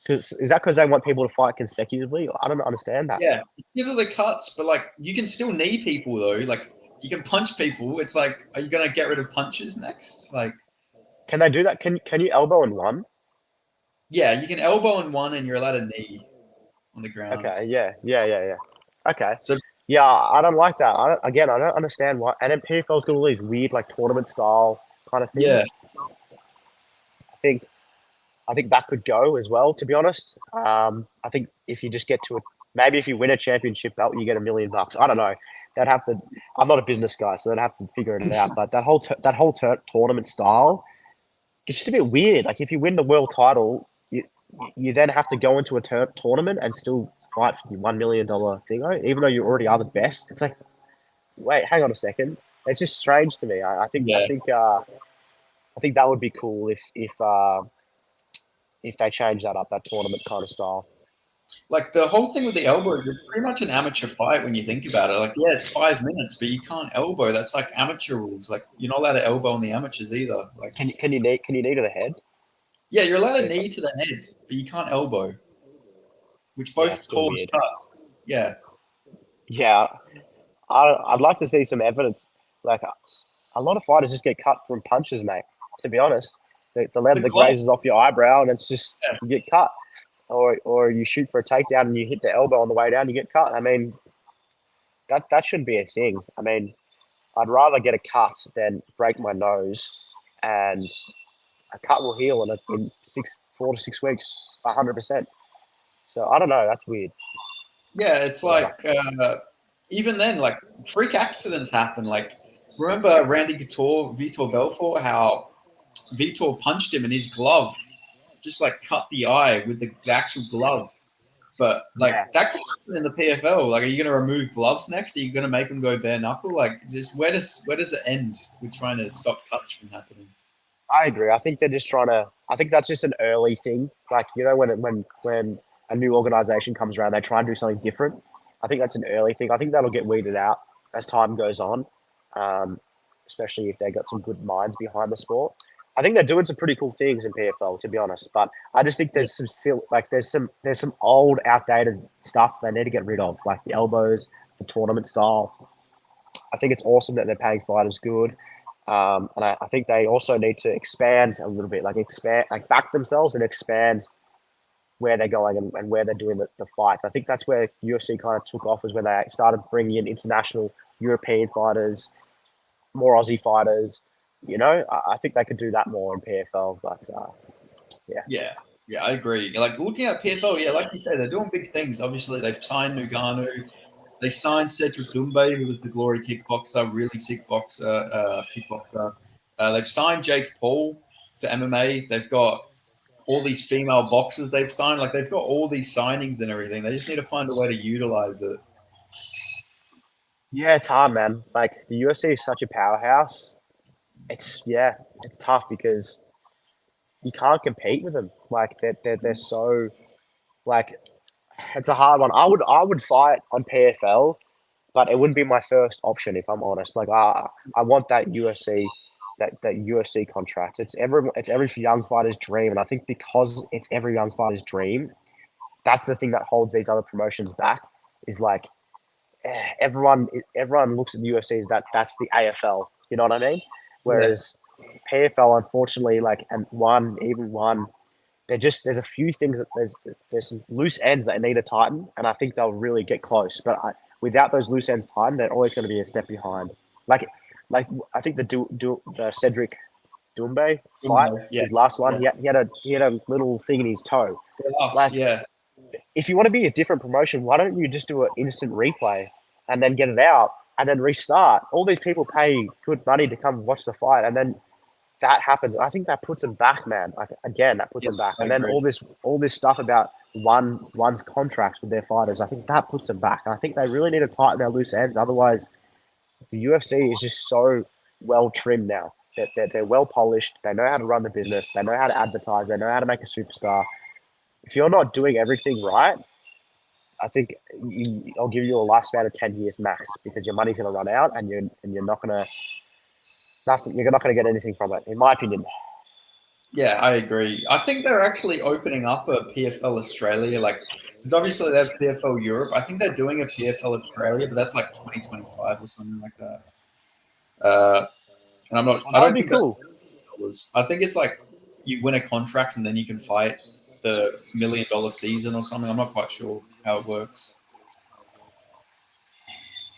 S2: Is that because they want people to fight consecutively? I don't understand that.
S1: Yeah, because of the cuts, but like you can still knee people though. Like you can punch people. It's like, are you gonna get rid of punches next? Like,
S2: Can they do that? Can you elbow in one?
S1: yeah, you can elbow in one, and you're allowed a knee on the ground.
S2: Okay, yeah. Okay,
S1: So
S2: yeah, I don't like that. I don't understand why. And then PFL's got all these weird like tournament style kind of
S1: yeah,
S2: things. I think I think that could go as well. To be honest, I think if you just get to maybe if you win a championship belt, you get $1 million. I don't know. They'd have to. I'm not a business guy, so they'd have to figure it out. But that whole tournament style, it's just a bit weird. Like if you win the world title, you then have to go into a tournament and still fight for the $1 million thing, even though you already are the best. It's like, wait, hang on a second. It's just strange to me.
S1: Yeah.
S2: I think that would be cool if they change that up, that tournament kind of style.
S1: Like the whole thing with the elbows, it's pretty much an amateur fight when you think about it. Like, yeah, it's 5 minutes, but you can't elbow. That's like amateur rules. Like, you're not allowed to elbow on the amateurs either. Like,
S2: Can you knee to the head?
S1: yeah, you're allowed to knee to the head, but you can't elbow, which
S2: Yeah,
S1: both
S2: it's still
S1: cause
S2: weird.
S1: cuts. Yeah,
S2: Yeah, I'd like to see some evidence. Like a lot of fighters just get cut from punches, mate. To be honest, the leather
S1: the
S2: that
S1: glove.
S2: grazes off your eyebrow, and it's just
S1: Yeah,
S2: you get cut. Or you shoot for a takedown and you hit the elbow on the way down, you get cut. I mean, that shouldn't be a thing. I mean, I'd rather get a cut than break my nose, and a cut will heal in 4 to 6 weeks, 100%. So I don't know. That's weird.
S1: yeah. It's
S2: Whatever.
S1: like even then, like freak accidents happen. Like, remember Randy Couture, Vitor Belfort, how Vitor punched him and his glove just like cut the eye with the actual glove. But like
S2: Yeah,
S1: that could happen in the PFL. Like, are you going to remove gloves next? Are you going to make them go bare knuckle? Like, just where does it end with trying to stop cuts from happening?
S2: I agree. I think they're just trying to. I think that's just an early thing. Like when a new organization comes around, they try and do something different. I think that's an early thing. I think that'll get weeded out as time goes on, um, especially if they got some good minds behind the sport. I think they're doing some pretty cool things in PFL, to be honest. But I just think
S1: Yeah,
S2: there's some old, outdated stuff they need to get rid of, like the elbows, the tournament style. I think it's awesome that they're paying fighters good. And I think they also need to expand a little bit, like back themselves and expand where they're going and where they're doing the fights. I think that's where UFC kind of took off, was when they started bringing in international European fighters, more Aussie fighters. I think they could do that more in PFL. But yeah,
S1: yeah, yeah. I agree. Like looking at PFL, yeah, like you say, they're doing big things. Obviously, they've signed Nuganu. They signed Cedric Doumbé, who was the Glory kickboxer, really sick boxer, kickboxer. They've signed Jake Paul to MMA. They've got all these female boxers they've signed. Like they've got all these signings and everything. They just need to find a way to utilize it.
S2: yeah, it's hard, man. Like the UFC is such a powerhouse. It's tough because you can't compete with them. Like they're so like it's a hard one. I would fight on PFL, but it wouldn't be my first option if I'm honest. Like I want that UFC that UFC contract. It's every young fighter's dream, and I think because it's every young fighter's dream, that's the thing that holds these other promotions back. Is like everyone looks at the UFC as that's the AFL. You know what I mean?
S1: Yeah,
S2: Whereas PFL, unfortunately, like and even one, there's a few things that there's some loose ends that need to tighten, and I think they'll really get close. But without those loose ends tightened, they're always going to be a step behind. Like like I think the Cedric Doumbé fight,
S1: yeah,
S2: his last one,
S1: yeah.
S2: he had a little thing in his toe.
S1: Us,
S2: Like
S1: yeah,
S2: if you want to be a different promotion, why don't you just do an instant replay and then get it out and then restart? All these people pay good money to come watch the fight, and then that happens. I think that puts them back, man. Like again, that puts
S1: yeah.
S2: them back.
S1: I
S2: And then
S1: agree.
S2: all this stuff about one's contracts with their fighters, I think that puts them back. And I think they really need to tighten their loose ends. Otherwise, the UFC is just so well trimmed now. They're well polished. They know how to run the business. They know how to advertise. They know how to make a superstar. If you're not doing everything right, I think I'll give you a lifespan of 10 years max, because your money's going to run out, and you're not going to nothing. You're not going to get anything from it, in my opinion.
S1: Yeah, I agree. I think they're actually opening up a PFL Australia, like because obviously they have PFL Europe. I think they're doing a PFL Australia, but that's like 2025 or something like that. And I'm not.
S2: Well,
S1: I
S2: that would
S1: don't
S2: be
S1: think that's
S2: cool.
S1: dollars. I think it's like you win a contract and then you can fight the $1 million season or something. I'm not quite sure how it works.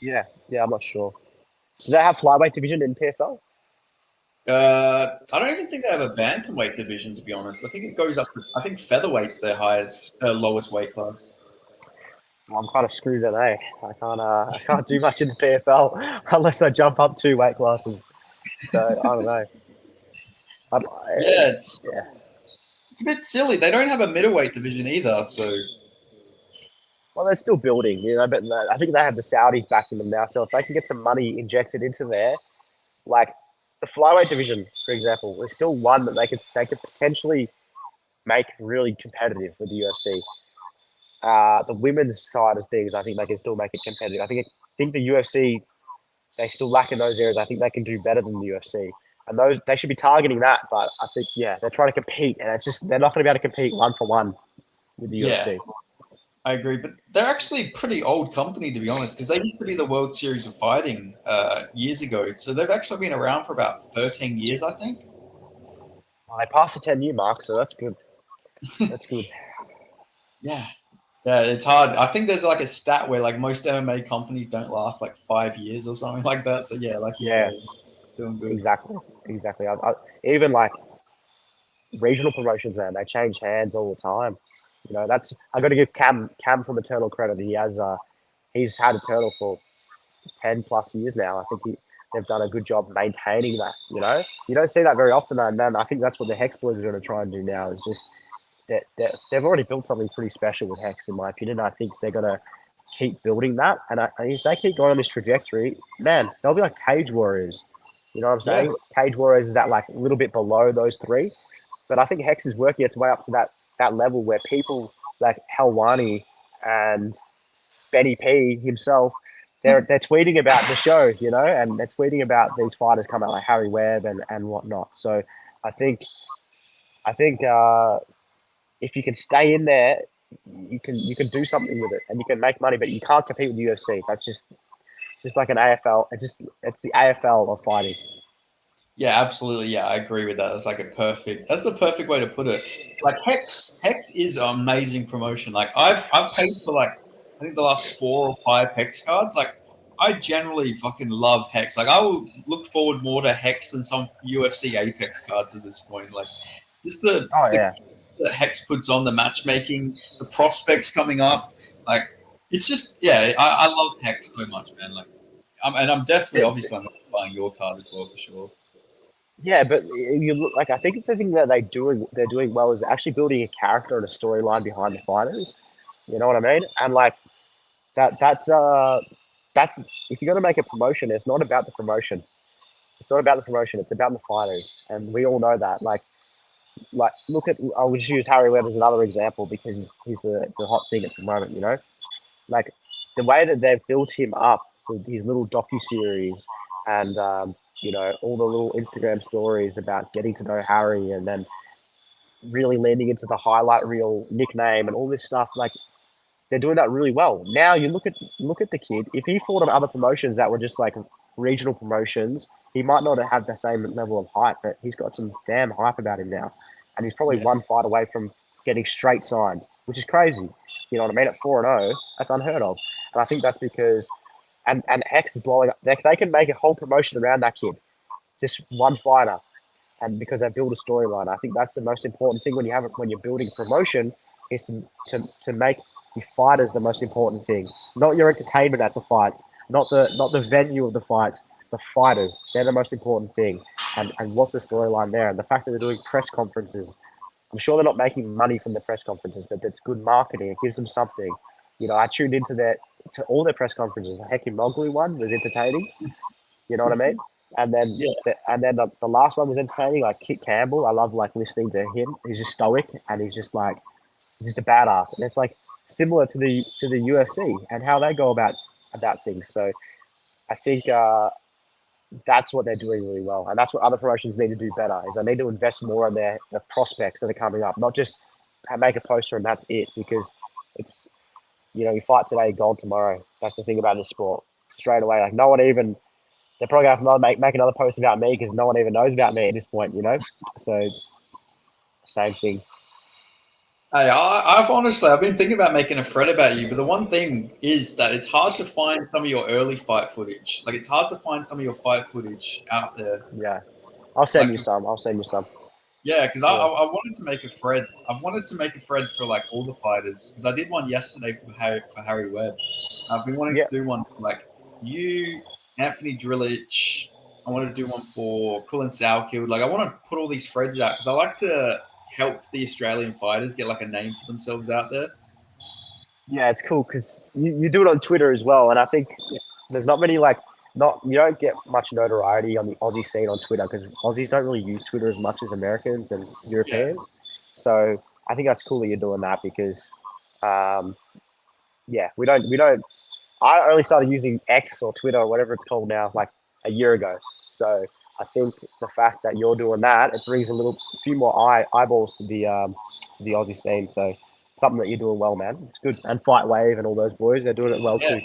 S2: Yeah, I'm not sure. Do they have flyweight division in PFL?
S1: I don't even think they have a bantamweight division, to be honest. I think it goes up to, I think featherweight's their lowest weight class.
S2: Well, I'm kind of screwed today. I can't do much in the PFL unless I jump up 2 weight classes. So I don't know.
S1: Yeah, it's
S2: Yeah.
S1: it's a bit silly. They don't have a middleweight division either. So
S2: Well, they're still building, but I think they have the Saudis backing them now. So if they can get some money injected into there, like the flyweight division, for example, is still one that they could potentially make really competitive with the UFC. The women's side of things, I think they can still make it competitive. I think the UFC they still lack in those areas. I think they can do better than the UFC, and those they should be targeting that. But I think they're trying to compete, and it's just they're not going to be able to compete 1-for-1 with the
S1: yeah,
S2: UFC.
S1: I agree. But they're actually a pretty old company, to be honest, because they used to be the World Series of Fighting years ago. So they've actually been around for about 13 years, I think.
S2: Well, they passed the 10-year mark, so that's good. That's good.
S1: Yeah. Yeah, it's hard. I think there's like a stat where like most MMA companies don't last like 5 years or something like that. So yeah, like you
S2: Yeah,
S1: say, doing good.
S2: exactly. Even like regional promotions, man, they change hands all the time. That's I got to give Cam from Eternal credit. He's had Eternal for 10+ years now. I think they've done a good job maintaining that. You don't see that very often, and then I think that's what the Hex boys are going to try and do now. Is just they've already built something pretty special with Hex, in my opinion. I think they're going to keep building that, and if they keep going on this trajectory, man, they'll be like Cage Warriors. You know what I'm
S1: Yeah,
S2: saying? Cage Warriors is that like a little bit below those three, but I think Hex is working its way up to that level where people like Helwani and Benny P himself, they're tweeting about the show, and they're tweeting about these fighters coming out like Harry Webb and whatnot. So I think if you can stay in there, you can do something with it and you can make money, but you can't compete with the UFC. That's just like an AFL. It's the AFL of fighting.
S1: yeah, absolutely. Yeah, I agree with that. That's the perfect way to put it. Like Hex is an amazing promotion. Like I've paid for like I think the last 4 or 5 Hex cards. Like I generally fucking love Hex. Like I will look forward more to Hex than some UFC Apex cards at this point. Like just
S2: Oh
S1: the
S2: yeah,
S1: that Hex puts on, the matchmaking, the prospects coming up. Like it's just I love Hex so much, man. Like I'm definitely
S2: yeah,
S1: obviously I'm buying your card as well for sure.
S2: yeah. But you look like I think the thing that they're doing well is actually building a character and a storyline behind the fighters. You know what I mean? And like that's if you're going to make a promotion, it's not about the promotion. It's not about the promotion. It's about the fighters, and we all know that. Like look at I'll just use Harry Webb as another example because he's the hot thing at the moment. Like the way that they've built him up for his little docu series and all the little Instagram stories about getting to know Harry and then really leaning into the highlight reel nickname and all this stuff. Like they're doing that really well. Now you look at the kid. If he fought on other promotions that were just like regional promotions, he might not have the same level of hype, but he's got some damn hype about him now, and he's probably
S1: Yeah,
S2: one fight away from getting straight signed, which is crazy. You know what I mean? At 4-0, that's unheard of, and I think that's because and Hex is blowing up. They can make a whole promotion around that kid, just one fighter, and because they build a storyline. I think that's the most important thing when you're building a promotion is to make the fighters the most important thing, not your entertainment at the fights, not the venue of the fights. The fighters, they're the most important thing, and what's the storyline there? And the fact that they're doing press conferences, I'm sure they're not making money from the press conferences, but that's good marketing. It gives them something. I tuned into to all their press conferences. The Hecky Mowgli one was entertaining. You know what I mean? And then
S1: yeah,
S2: the last one was entertaining. Like Kit Campbell, I love like listening to him. He's just stoic and he's just a badass. And it's like similar to the UFC and how they go about things. So I think that's what they're doing really well, and that's what other promotions need to do better. Is they need to invest more on their prospects that are coming up, not just make a poster and that's it. Because it's you fight today, gone tomorrow. That's the thing about this sport. Straight away, like no one even they're probably going to have to make another post about me because no one even knows about me at this point. So same thing.
S1: hey, I've been thinking about making a thread about you, but the one thing is that it's hard to find some of your early fight footage. Like it's hard to find some of your fight footage out there.
S2: Yeah. I'll send
S1: Like,
S2: you some. I'll send you some.
S1: yeah, because
S2: Yeah.
S1: I wanted to make a thread. I wanted to make a thread for like all the fighters because I did one yesterday for Harry Webb. I've been wanting
S2: Yeah.
S1: to do one for like you, Anthony Drillich. I wanted to do one for Cullen Salkild. Like I want to put all these threads out because I like to help the Australian fighters get like a name for themselves out there.
S2: Yeah, it's cool because you do it on Twitter as well, and I think
S1: Yeah,
S2: there's not many like not you don't get much notoriety on the Aussie scene on Twitter because Aussies don't really use Twitter as much as Americans and
S1: yeah,
S2: Europeans. So I think that's cool that you're doing that because, um, yeah, we don't. I only started using X or Twitter or whatever it's called now like a year ago. So I think the fact that you're doing that it brings a few more eyeballs to the Aussie scene. So something that you're doing well, man. It's good. And Fight Wave and all those boys, they're doing it well
S1: yeah.
S2: too.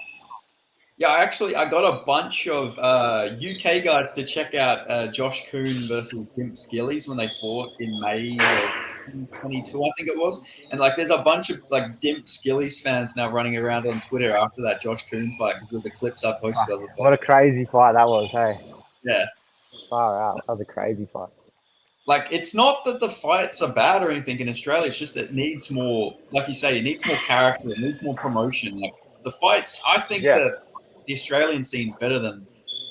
S1: Yeah, I got a bunch of UK guys to check out Josh Kuhn versus Dimp Skillies when they fought in May of 2022, I think it was. And like, there's a bunch of like Dimp Skillies fans now running around on Twitter after that Josh Kuhn fight because of the clips I posted of the
S2: What
S1: fight.
S2: a crazy fight that was, hey.
S1: Yeah,
S2: Far out. That was a crazy fight.
S1: like it's not that the fights are bad or anything in Australia. It's just it needs more, like you say, it needs more character, it needs more promotion. Like the fights, I think
S2: Yeah.
S1: that the Australian scene's better than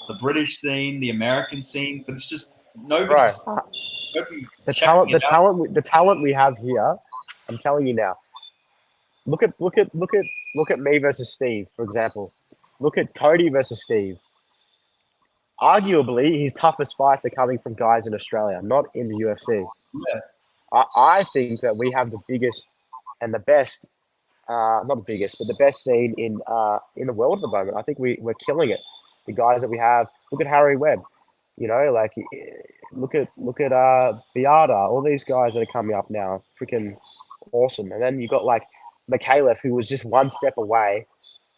S1: the British scene, the American scene, but it's just
S2: Bro,
S1: nobody's
S2: the
S1: checking
S2: talent
S1: it out.
S2: the talent we have here, I'm telling you now. Look at me versus Steve, for example. Look at Cody versus Steve. Arguably, his toughest fights are coming from guys in Australia, not in the UFC.
S1: Yeah,
S2: I think that we have the biggest and the best, not the biggest, but the best scene in the world at the moment. I think we're killing it. The guys that we have. Look at Harry Webb. You know, like look at Beata. All these guys that are coming up now, freaking awesome. And then you got like Mikhailov, who was just one step away,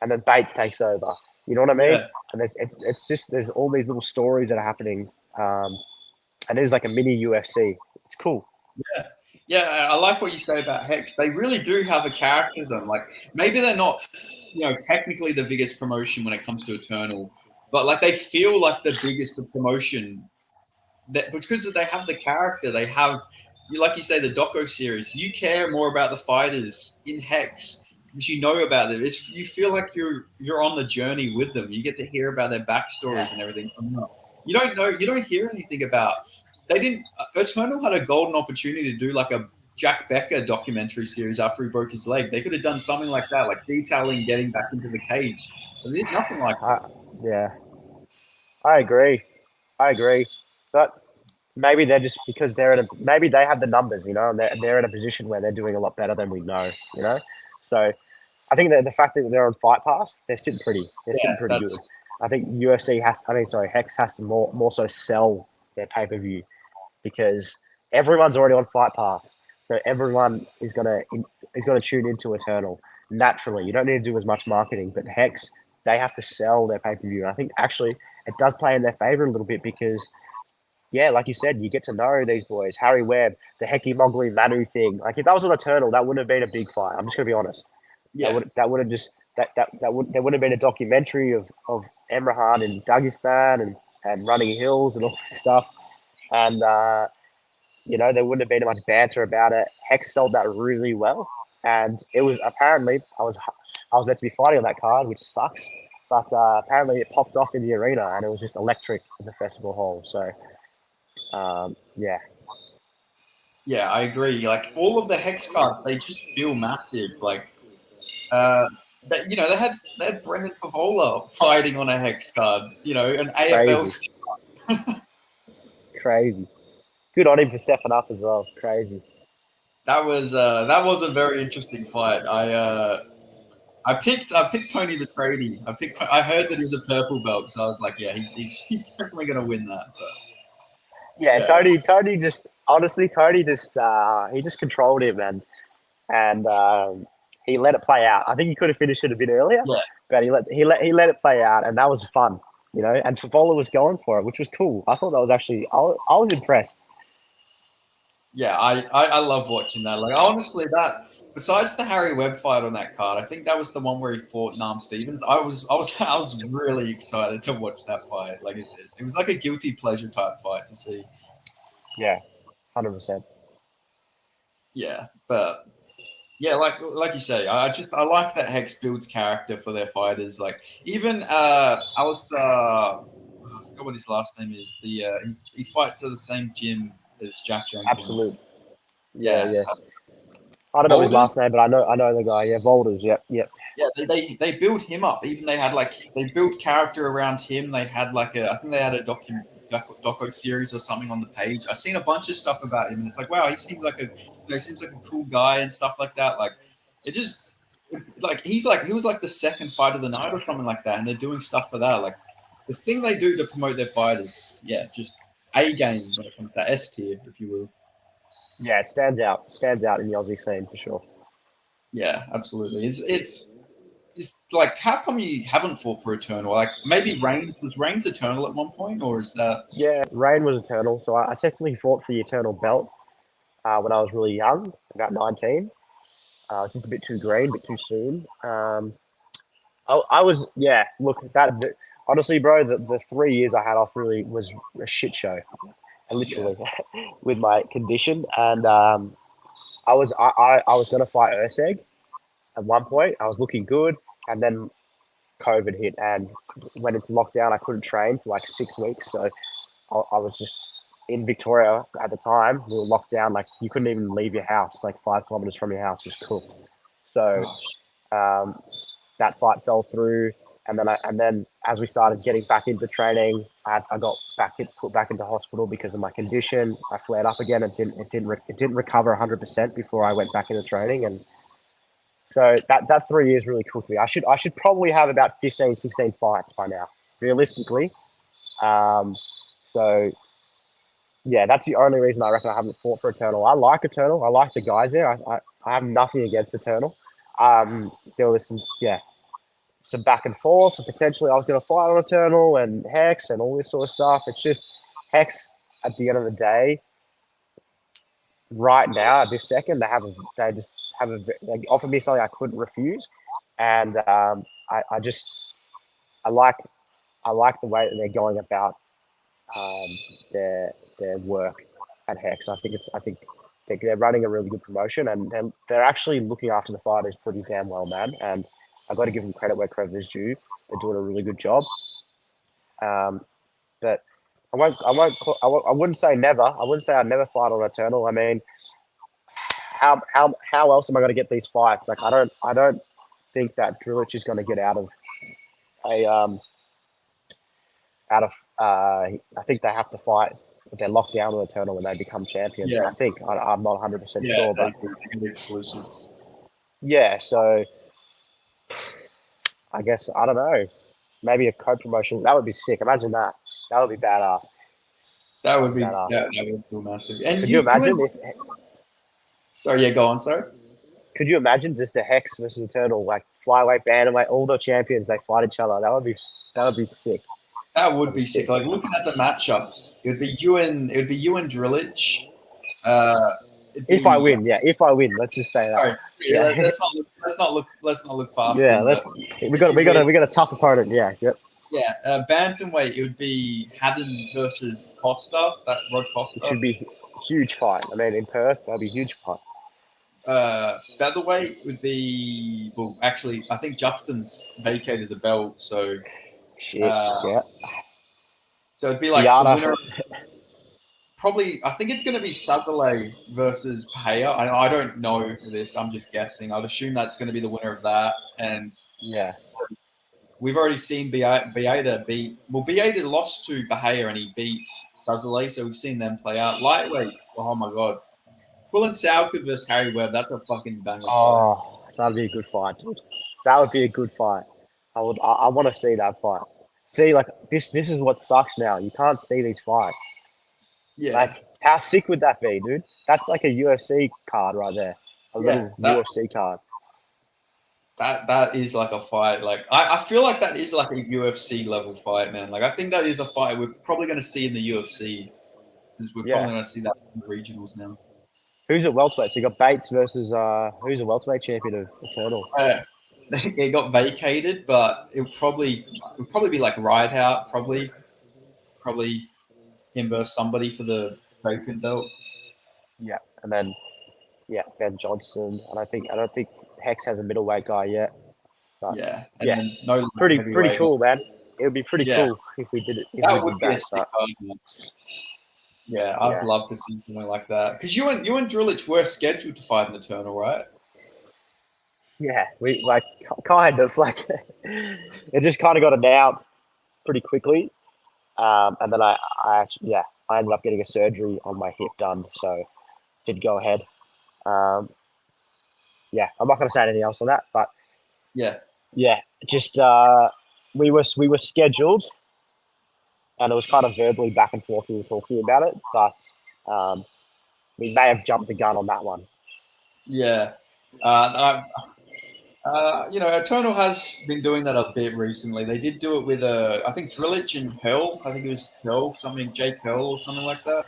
S2: and then Bates takes over. You know what I mean?
S1: yeah,
S2: And it's just there's all these little stories that are happening, and it is like a mini UFC. It's cool.
S1: yeah. Yeah, I like what you say about Hex. They really do have a character to them. Like maybe they're not, technically the biggest promotion when it comes to Eternal, but like they feel like the biggest promotion that because they have the character, they have, like you say, the doco series. You care more about the fighters in Hex because you know about them. You feel like you're on the journey with them. You get to hear about their
S2: Yeah,
S1: backstories and everything. You don't know. You don't hear anything about. They didn't. Eternal had a golden opportunity to do like a Jack Becker documentary series after he broke his leg. They could have done something like that, like detailing getting back into the cage. But they did nothing like that.
S2: yeah, I agree. I agree. But maybe they're just because maybe they have the numbers, and they're in a position where they're doing a lot better than we know, So I think that the fact that they're on Fight Pass, they're
S1: Yeah,
S2: sitting pretty good.
S1: that's
S2: I think Hex has to more so sell their pay per view because everyone's already on Fight Pass, so everyone is gonna tune into Eternal naturally. You don't need to do as much marketing, but Hex they have to sell their pay per view. I think actually it does play in their favor a little bit because yeah, like you said, you get to know these boys. Harry Webb, the Hecky Mogley Manu thing. Like if that was on Eternal, that wouldn't have been a big fight. I'm just gonna be honest.
S1: yeah.
S2: That would have just that would there would have been a documentary of Emrahan in Dagestan and running hills and all this stuff. And there wouldn't have been much banter about it. Hex sold that really well. And it was apparently I was meant to be fighting on that card, which sucks. But apparently it popped off in the arena and it was just electric in the festival hall. So yeah,
S1: Yeah, I agree. Like all of the hex cards, they just feel massive. Like uh, that, they had Brendan Favola fighting on a hex card. An AFL.
S2: crazy, crazy. Good on him for stepping up as well. Crazy.
S1: That was a very interesting fight. I picked Tony the Tradie. I heard that he was a purple belt, so I was like, yeah, he's definitely gonna win that. But
S2: Yeah,
S1: yeah,
S2: Tony just honestly, Tony just he just controlled him, and he let it play out. I think he could have finished it a bit earlier,
S1: yeah,
S2: but he let it play out, and that was fun. And Favola was going for it, which was cool. I thought that was actually I was impressed.
S1: yeah. I love watching that. Like honestly, that besides the Harry Webb fight on that card, I think that was the one where he fought Nam Stevens. I was really excited to watch that fight. Like it was like a guilty pleasure type fight to see.
S2: Yeah, 100%.
S1: Yeah, but yeah, like you say, I like that Hex builds character for their fighters. Like even Alistair, I forgot what his last name is. He fights at the same gym as Jack
S2: Absolute.
S1: Jenkins.
S2: Yeah,
S1: Yeah,
S2: yeah. I don't know his
S1: Boulders.
S2: last name, but I know the guy. Yeah, Volders. Yep, yep.
S1: Yeah, they build him up. Even they had like they built character around him. They had like I think they had a doco series or something on the page. I've seen a bunch of stuff about him, and it's like, wow, he seems like he seems like a cool guy and stuff like that. Like it just like he was like the second fight of the night or something like that, and they're doing stuff for that. Like the thing they do to promote their fighters, yeah, just A game when it comes to S tier, if you will.
S2: Yeah, it stands out. Stands out in the Aussie scene for sure.
S1: Yeah, absolutely. It's like how come you haven't fought for Eternal? Like maybe Reigns Eternal at one point, or is that
S2: Yeah, Rain was Eternal, so I technically fought for the Eternal belt when I was really young, about 19. Just a bit too green, a bit too soon. I was, yeah. Look, honestly, bro, the 3 years I had off really was a shit show,
S1: yeah?
S2: literally, with my condition. And I was gonna fight Urseg at one point. I was looking good, and then COVID hit and went into lockdown. I couldn't train for like 6 weeks, so I was just in Victoria at the time. We were locked down, like you couldn't even leave your house. Like 5 kilometers from your house was cooked. So
S1: Oh,
S2: um, that fight fell through, and then as we started getting back into training, I got put back into hospital because of my condition. I flared up again. It didn't recover 100% before I went back into training, and so that 3 years really cooked me. I should probably have about 15, 16 fights by now, realistically. Um, so yeah, that's the only reason I reckon I haven't fought for Eternal. I like Eternal. I like the guys there. I have nothing against Eternal. There was some back and forth, and potentially I was going to fight on Eternal and Hex and all this sort of stuff. It's just Hex at the end of the day, right now at this second, they just have they offered me something I couldn't refuse, and I just I like I like the way that they're going about um, their work at Hex. I think they're running a really good promotion, and they're actually looking after the fighters pretty damn well, man. And I've got to give them credit where credit is due. They're doing a really good job. Um, but I wouldn't say never. I wouldn't say I'd never fight on Eternal. I mean, how else am I going to get these fights? Like I don't think that Drillich is going to get a out of I think they have to fight. They're locked down with Eternal when they become champions.
S1: yeah,
S2: I think I'm not 100%
S1: yeah.
S2: sure, but
S1: They get exclusives.
S2: yeah. So I guess I don't know. Maybe a co-promotion that would be sick. Imagine that. That would be badass.
S1: That
S2: That
S1: would
S2: would be
S1: be
S2: badass.
S1: that would be massive. And
S2: Could you
S1: you and
S2: imagine if?
S1: sorry, yeah, go on. Sorry.
S2: Could you imagine just a Hex versus Eternal, like flyweight, bantamweight, all the champions they fight each other? That would be sick.
S1: That would
S2: That'd be
S1: be sick.
S2: sick.
S1: Like looking at the matchups, it would be you and Drillich. It'd
S2: If I
S1: be
S2: win, yeah. If I win, let's just say that.
S1: sorry.
S2: Yeah,
S1: Let's not look past
S2: yeah.
S1: him. But
S2: We
S1: if
S2: got
S1: you
S2: we got
S1: win,
S2: a we got a tough opponent. Yeah, yep.
S1: yeah, bantamweight, it would be Haddon versus Costa. That Rod
S2: It
S1: Costa.
S2: should be huge fight. I mean, in Perth, that'd be a huge fight.
S1: Featherweight would be well. Actually, I think Justin's vacated the belt,
S2: Shit.
S1: uh,
S2: Yeah.
S1: so it'd be like the
S2: Giada.
S1: winner. Probably, I think it's going to be Sazale versus Paya. I don't know this. I'm just guessing. I'd assume that's going to be the winner of that. And
S2: Yeah.
S1: we've already seen Beata beat. Well, Beata lost to Bahia and he beat Sazale, so we've seen them play out. Lightweight. Oh my god. Quillen Salford versus Harry Webb. That's a fucking banger fight.
S2: Oh, that'd be a good fight, dude. That would be a good fight. I want to see that fight. See, like this is what sucks now. You can't see these fights. Like,
S1: Yeah,
S2: how sick would that be, dude? That's like a UFC card right there. A
S1: yeah.
S2: little UFC card.
S1: That is like a fight. Like I feel like that is like a UFC level fight, man. Like I think that is a fight we're probably going to see in the UFC since we're probably
S2: Yeah.
S1: going to see that in the regionals now.
S2: Who's at welterweight? So you got Bates versus who's a welterweight champion of Eternal?
S1: It got vacated, but it'll probably be like Rideout, probably him versus somebody for the vacant belt.
S2: Yeah, and then Ben Johnson. I don't think Hex has a middleweight guy yet. But
S1: Yeah, and
S2: yeah,
S1: then no
S2: pretty
S1: heavyweight.
S2: cool, man. It would be pretty
S1: Yeah,
S2: cool if we did it. If we
S1: that would
S2: did
S1: be a
S2: that,
S1: sick
S2: but
S1: card, man. Yeah, I'd
S2: yeah,
S1: love to see something like that. Because you and Drulich were scheduled to fight in Eternal, right?
S2: yeah, we like kind of like it just kind of got announced pretty quickly, and then I actually I ended up getting a surgery on my hip done, so did go ahead. Um, yeah, I'm not going to say anything else on that, but
S1: Yeah,
S2: yeah, just we were scheduled, and it was kind of verbally back and forth. We were talking about it, but um, we may have jumped the gun on that one.
S1: yeah. Eternal has been doing that a bit recently. They did do it with I think Drillich and Pearl. I think it was Pearl, something Jake Pearl or something like that.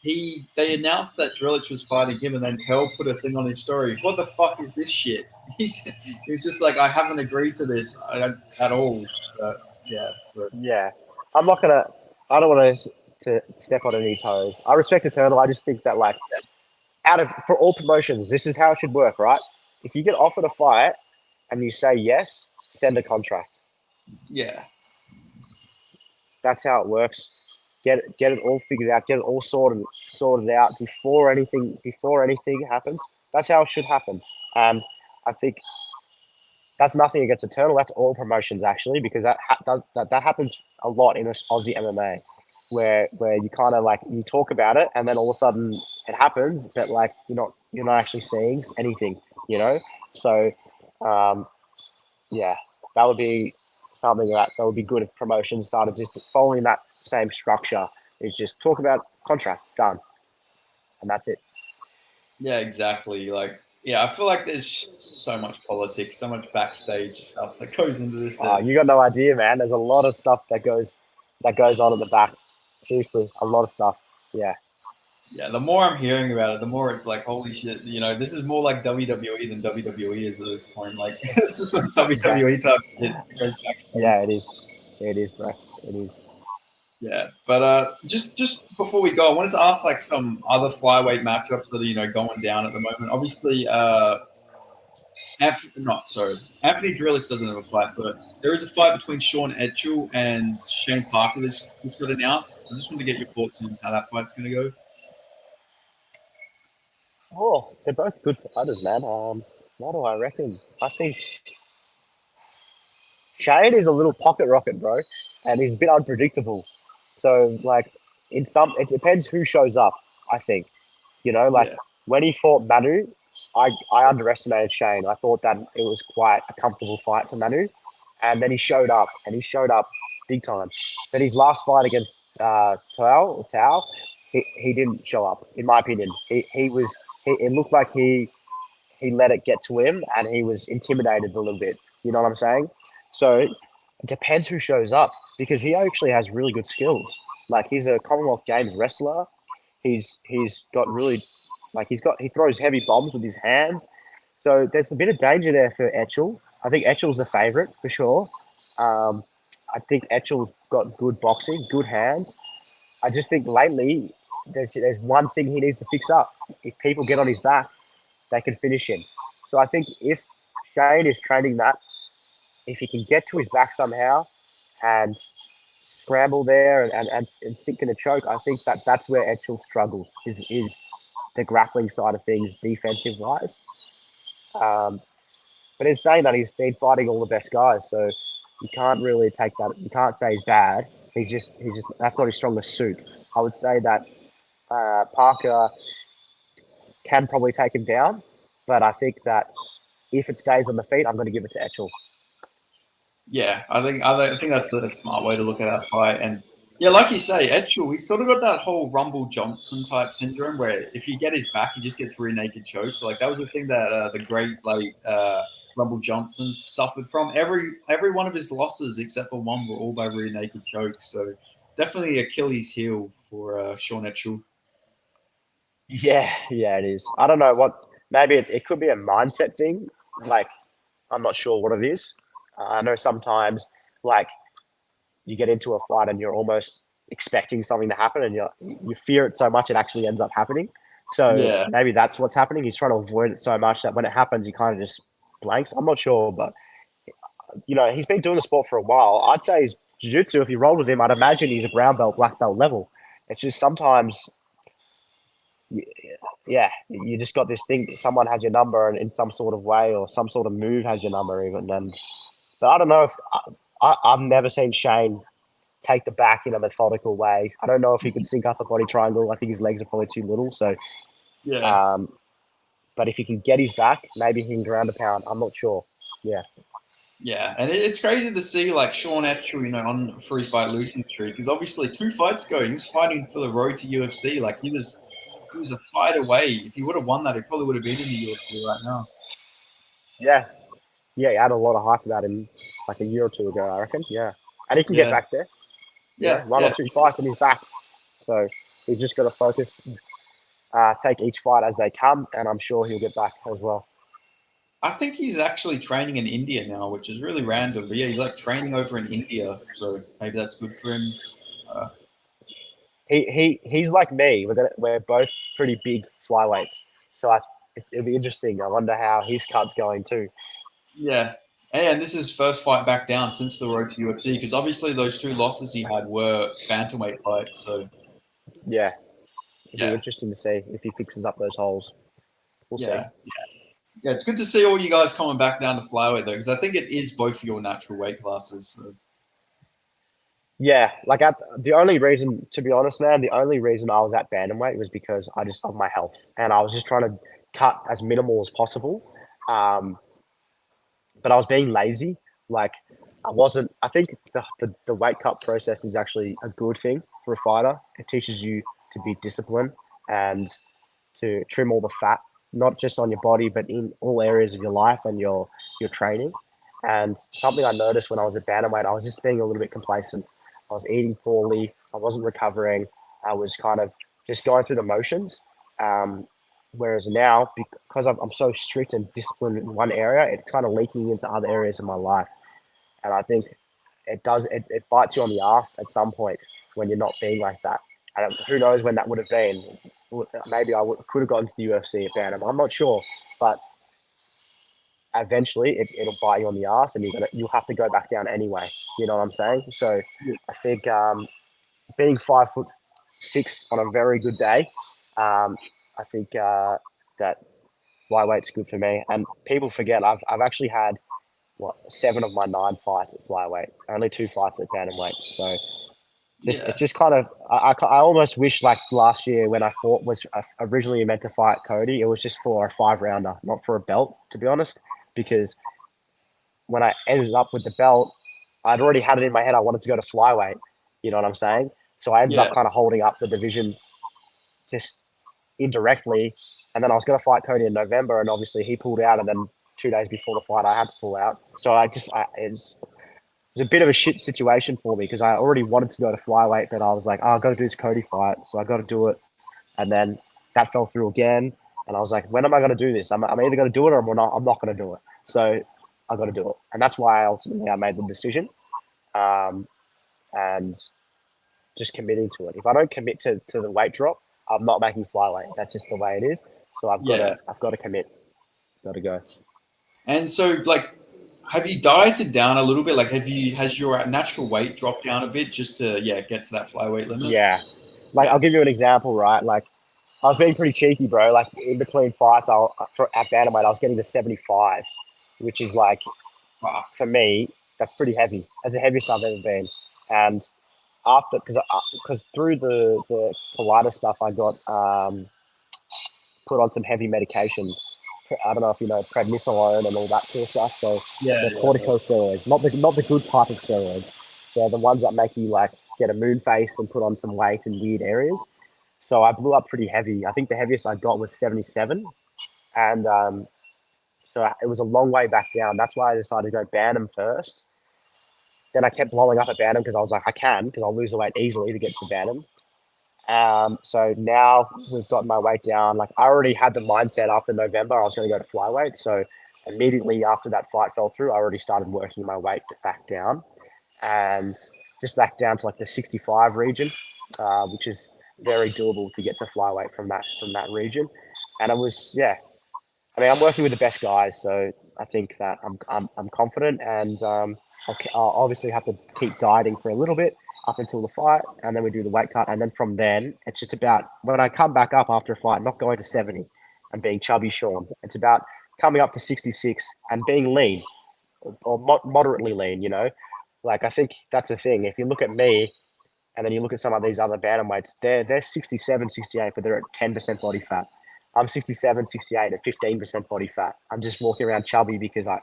S1: They announced that Drillich was fighting him, and then Pearl put a thing on his story. What the fuck is this shit? He's just like, I haven't agreed to this at all. But yeah, so
S2: Yeah, I'm not gonna. I don't want to step on any toes. I respect Eternal. I just think that like out of for all promotions, this is how it should work, right? If you get offered a fight and you say yes, send a contract.
S1: yeah,
S2: That's how it works. Get it all figured out. Get it all sorted out before anything happens. That's how it should happen. And I think that's nothing against Eternal. That's all promotions actually, because that happens a lot in Aussie MMA, where you kind of like you talk about it and then all of a sudden it happens, but like you're not actually seeing anything, you know. So um, yeah, that would be something that would be good if promotions started just following that same structure. Is just talk about contract done, and that's it.
S1: yeah, exactly. Like, yeah, I feel like there's so much politics, so much backstage stuff that goes into this. That
S2: You got no idea, man. There's a lot of stuff that goes on at the back. Seriously, a lot of stuff. Yeah.
S1: yeah, the more I'm hearing about it, the more it's like, holy shit, this is more like WWE than WWE is at this point. Like, this is some
S2: Exactly.
S1: WWE type shit that goes backstage.
S2: Yeah, it is. It is, bro. It is.
S1: Yeah, but just before we go, I wanted to ask like some other flyweight matchups that are going down at the moment. Obviously, Anthony Drillis doesn't have a fight, but there is a fight between Sean Etchell and Shane Parker that's got announced. I just want to get your thoughts on how that fight's going to go.
S2: Oh, they're both good fighters, man. What do I reckon? I think Shane is a little pocket rocket, bro, and he's a bit unpredictable. So, like, it depends who shows up. I think, like
S1: Yeah,
S2: when he fought Manu, I underestimated Shane. I thought that it was quite a comfortable fight for Manu, and then he showed up, and he showed up big time. But his last fight against Tao, he didn't show up. In my opinion, he was. It looked like he let it get to him, and he was intimidated a little bit. You know what I'm saying? So it depends who shows up because he actually has really good skills. Like he's a Commonwealth Games wrestler. He's got really he throws heavy bombs with his hands. So there's a bit of danger there for Etchell. I think Etchell's the favourite for sure. Um, I think Etchell's got good boxing, good hands. I just think lately there's one thing he needs to fix up. If people get on his back, they can finish him. So I think if Shane is training that, if he can get to his back somehow and scramble there and sink in a choke, I think that's where Etchell struggles is the grappling side of things, defensive wise. Um, but in saying that, he's been fighting all the best guys, so you can't really take that. You can't say he's bad. He's just that's not his strongest suit. I would say that Parker can probably take him down, but I think that if it stays on the feet, I'm going to give it to Etchell.
S1: yeah, I think that's the smart way to look at that fight. And yeah, like you say, Etchell, he's sort of got that whole Rumble Johnson type syndrome where if you get his back, he just gets rear naked choked. Like that was the thing that the great Rumble Johnson suffered from. Every one of his losses except for one were all by rear naked chokes. So definitely Achilles heel for Sean Etchell.
S2: Yeah, it is. I don't know what. Maybe it could be a mindset thing. Like I'm not sure what it is. I know sometimes like you get into a fight and you're almost expecting something to happen, and you fear it so much it actually ends up happening. So
S1: Yeah.
S2: maybe that's what's happening. He's trying to avoid it so much that when it happens, he kind of just blanks. I'm not sure, but he's been doing the sport for a while. I'd say his jiu-jitsu, if you rolled with him, I'd imagine he's a brown belt, black belt level. It's just sometimes, yeah, you just got this thing. Someone has your number in some sort of way, or some sort of move has your number, even. But I don't know if I've never seen Shane take the back in a methodical way. I don't know if he could sync up a body triangle. I think his legs are probably too little. So,
S1: Yeah.
S2: um, but if he can get his back, maybe he can ground a pound. I'm not sure. Yeah.
S1: Yeah, and it's crazy to see like Sean actually, on a free fight losing streak because obviously 2 fights ago he was fighting for the road to UFC. Like he was a fight away. If he would have won that, he probably would have been in the UFC right now.
S2: Yeah. Yeah. He had a lot of hype about him like a year or two ago, I reckon. Yeah. And he can get
S1: Yeah,
S2: back there.
S1: yeah,
S2: One or
S1: yeah,
S2: two fights and he's back. So he's just got to focus, take each fight as they come, and I'm sure he'll get back as well.
S1: I think he's actually training in India now, which is really random. But yeah, he's like training over in India, so maybe that's good for him. Uh,
S2: He's like me. We're both pretty big flyweights, so it'll be interesting. I wonder how his cut's going too.
S1: yeah, and this is his first fight back down since the road to UFC because obviously those 2 losses he had were bantamweight fights. So
S2: Yeah, it'll be
S1: yeah,
S2: interesting to see if he fixes up those holes. We'll see.
S1: yeah. Yeah, it's good to see all you guys coming back down to flyweight though, because I think it is both of your natural weight classes. So.
S2: Yeah, the only reason, to be honest, man, the only reason I was at bantamweight was because I just of my health, and I was just trying to cut as minimal as possible. Um, but I was being lazy. Like I wasn't. I think the weight cut process is actually a good thing for a fighter. It teaches you to be disciplined and to trim all the fat, not just on your body, but in all areas of your life and your training. And something I noticed when I was at bantamweight, I was just being a little bit complacent. I was eating poorly. I wasn't recovering. I was kind of just going through the motions. Um, Whereas now, because I'm so strict and disciplined in one area, it's kind of leaking into other areas of my life. And I think it bites you on the ass at some point when you're not being like that. And who knows when that would have been? Maybe could have gotten to the UFC at Bantam. I'm not sure, but eventually it'll bite you on the ass, and you'll have to go back down anyway. You know what I'm saying? So
S1: Yeah.
S2: I think being 5'6" on a very good day, I think that flyweight's good for me. And people forget I've actually had 7 of my 9 fights at flyweight, only 2 fights at bantamweight. So it's
S1: Yeah,
S2: just kind of I almost wish like last year when I fought was originally meant to fight Cody, it was just for a 5 rounder, not for a belt, to be honest. Because when I ended up with the belt, I'd already had it in my head I wanted to go to flyweight. You know what I'm saying? So I ended up
S1: yeah,
S2: kind of holding up the division just indirectly. And then I was going to fight Cody in November, and obviously he pulled out. And then 2 days before the fight, I had to pull out. So it's a bit of a shit situation for me because I already wanted to go to flyweight, but I was like, oh, I've got to do this Cody fight, so I got to do it. And then that fell through again, and I was like, when am I going to do this? I'm either going to do it or I'm not going to do it. So I got to do it, and that's why ultimately I made the decision, and just committing to it. If I don't commit to the weight drop, I'm not making flyweight. That's just the way it is. So
S1: yeah.
S2: I've got to commit. Got to go.
S1: And so, like, have you dieted down a little bit? Like, has your natural weight dropped down a bit just to get to that flyweight limit?
S2: Yeah, like
S1: Yeah.
S2: I'll give you an example, right? Like I was being pretty cheeky, bro. Like in between fights, at bantamweight, I was getting to 75, which is like
S1: Wow.
S2: for me, that's pretty heavy. That's the heaviest I've ever been. And after, because through the colitis stuff, I got put on some heavy medication. I don't know if you know prednisolone and all that sort of stuff. So
S1: Yeah,
S2: they're
S1: yeah,
S2: corticosteroids, not the good type of steroids. They're the ones that make you like get a moon face and put on some weight in weird areas. So I blew up pretty heavy. I think the heaviest I got was 77, and so it was a long way back down. That's why I decided to go Bantam first. Then I kept blowing up at Bantam because I was like, I can, because I'll lose the weight easily to get to Bantam. So now we've got my weight down. Like I already had the mindset after November I was going to go to flyweight. So immediately after that fight fell through, I already started working my weight back down, and just back down to like the 65 region, which is very doable to get to flyweight from that region. And it was, yeah. I mean, I'm working with the best guys, so I think that I'm confident, and I'll obviously have to keep dieting for a little bit up until the fight, and then we do the weight cut, and then from then it's just about when I come back up after a fight, not going to 70 and being chubby Sean. It's about coming up to 66 and being lean or moderately lean. Like I think that's the thing. If you look at me, and then you look at some of these other bantamweights, they're 67, 68, but they're at 10% body fat. I'm 67, 68 at 15% body fat. I'm just walking around chubby because I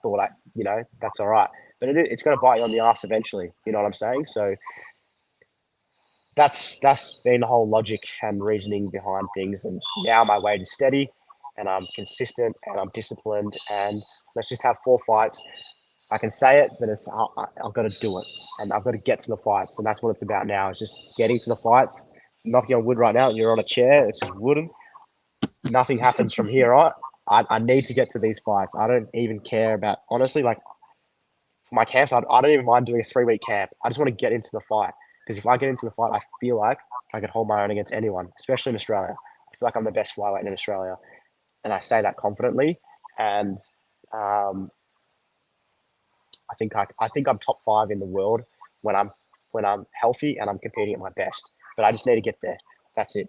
S2: thought that's all right. But it's going to bite you on the ass eventually. You know what I'm saying? So that's been the whole logic and reasoning behind things. And now my weight is steady, and I'm consistent, and I'm disciplined. And let's just have 4 fights. I can say it, but I've got to do it, and I've got to get to the fights, and that's what it's about now. It's just getting to the fights. Knocking on wood right now. You're on a chair. It's just wooden. Nothing happens from here on. I need to get to these fights. I don't even care about, honestly, like for my camps, I don't even mind doing a 3-week camp. I just want to get into the fight, because if I get into the fight, I feel like I can hold my own against anyone, especially in Australia. I feel like I'm the best flyweight in Australia, and I say that confidently. And I think I'm top 5 in the world when I'm healthy and I'm competing at my best. But I just need to get there. That's it.